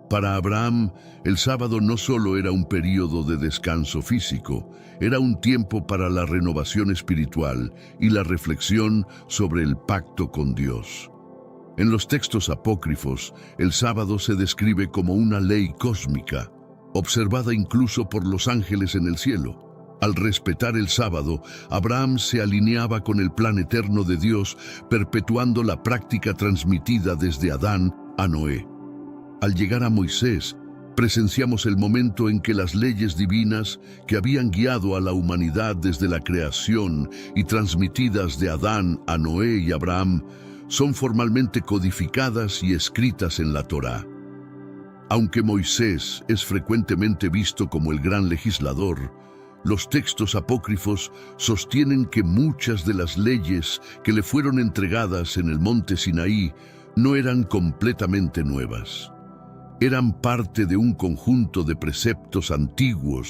Para Abraham, el sábado no solo era un período de descanso físico, era un tiempo para la renovación espiritual y la reflexión sobre el pacto con Dios. En los textos apócrifos, el sábado se describe como una ley cósmica, observada incluso por los ángeles en el cielo. Al respetar el sábado, Abraham se alineaba con el plan eterno de Dios, perpetuando la práctica transmitida desde Adán a Noé. Al llegar a Moisés, presenciamos el momento en que las leyes divinas que habían guiado a la humanidad desde la creación y transmitidas de Adán a Noé y Abraham son formalmente codificadas y escritas en la Torá. Aunque Moisés es frecuentemente visto como el gran legislador, los textos apócrifos sostienen que muchas de las leyes que le fueron entregadas en el monte Sinaí no eran completamente nuevas. Eran parte de un conjunto de preceptos antiguos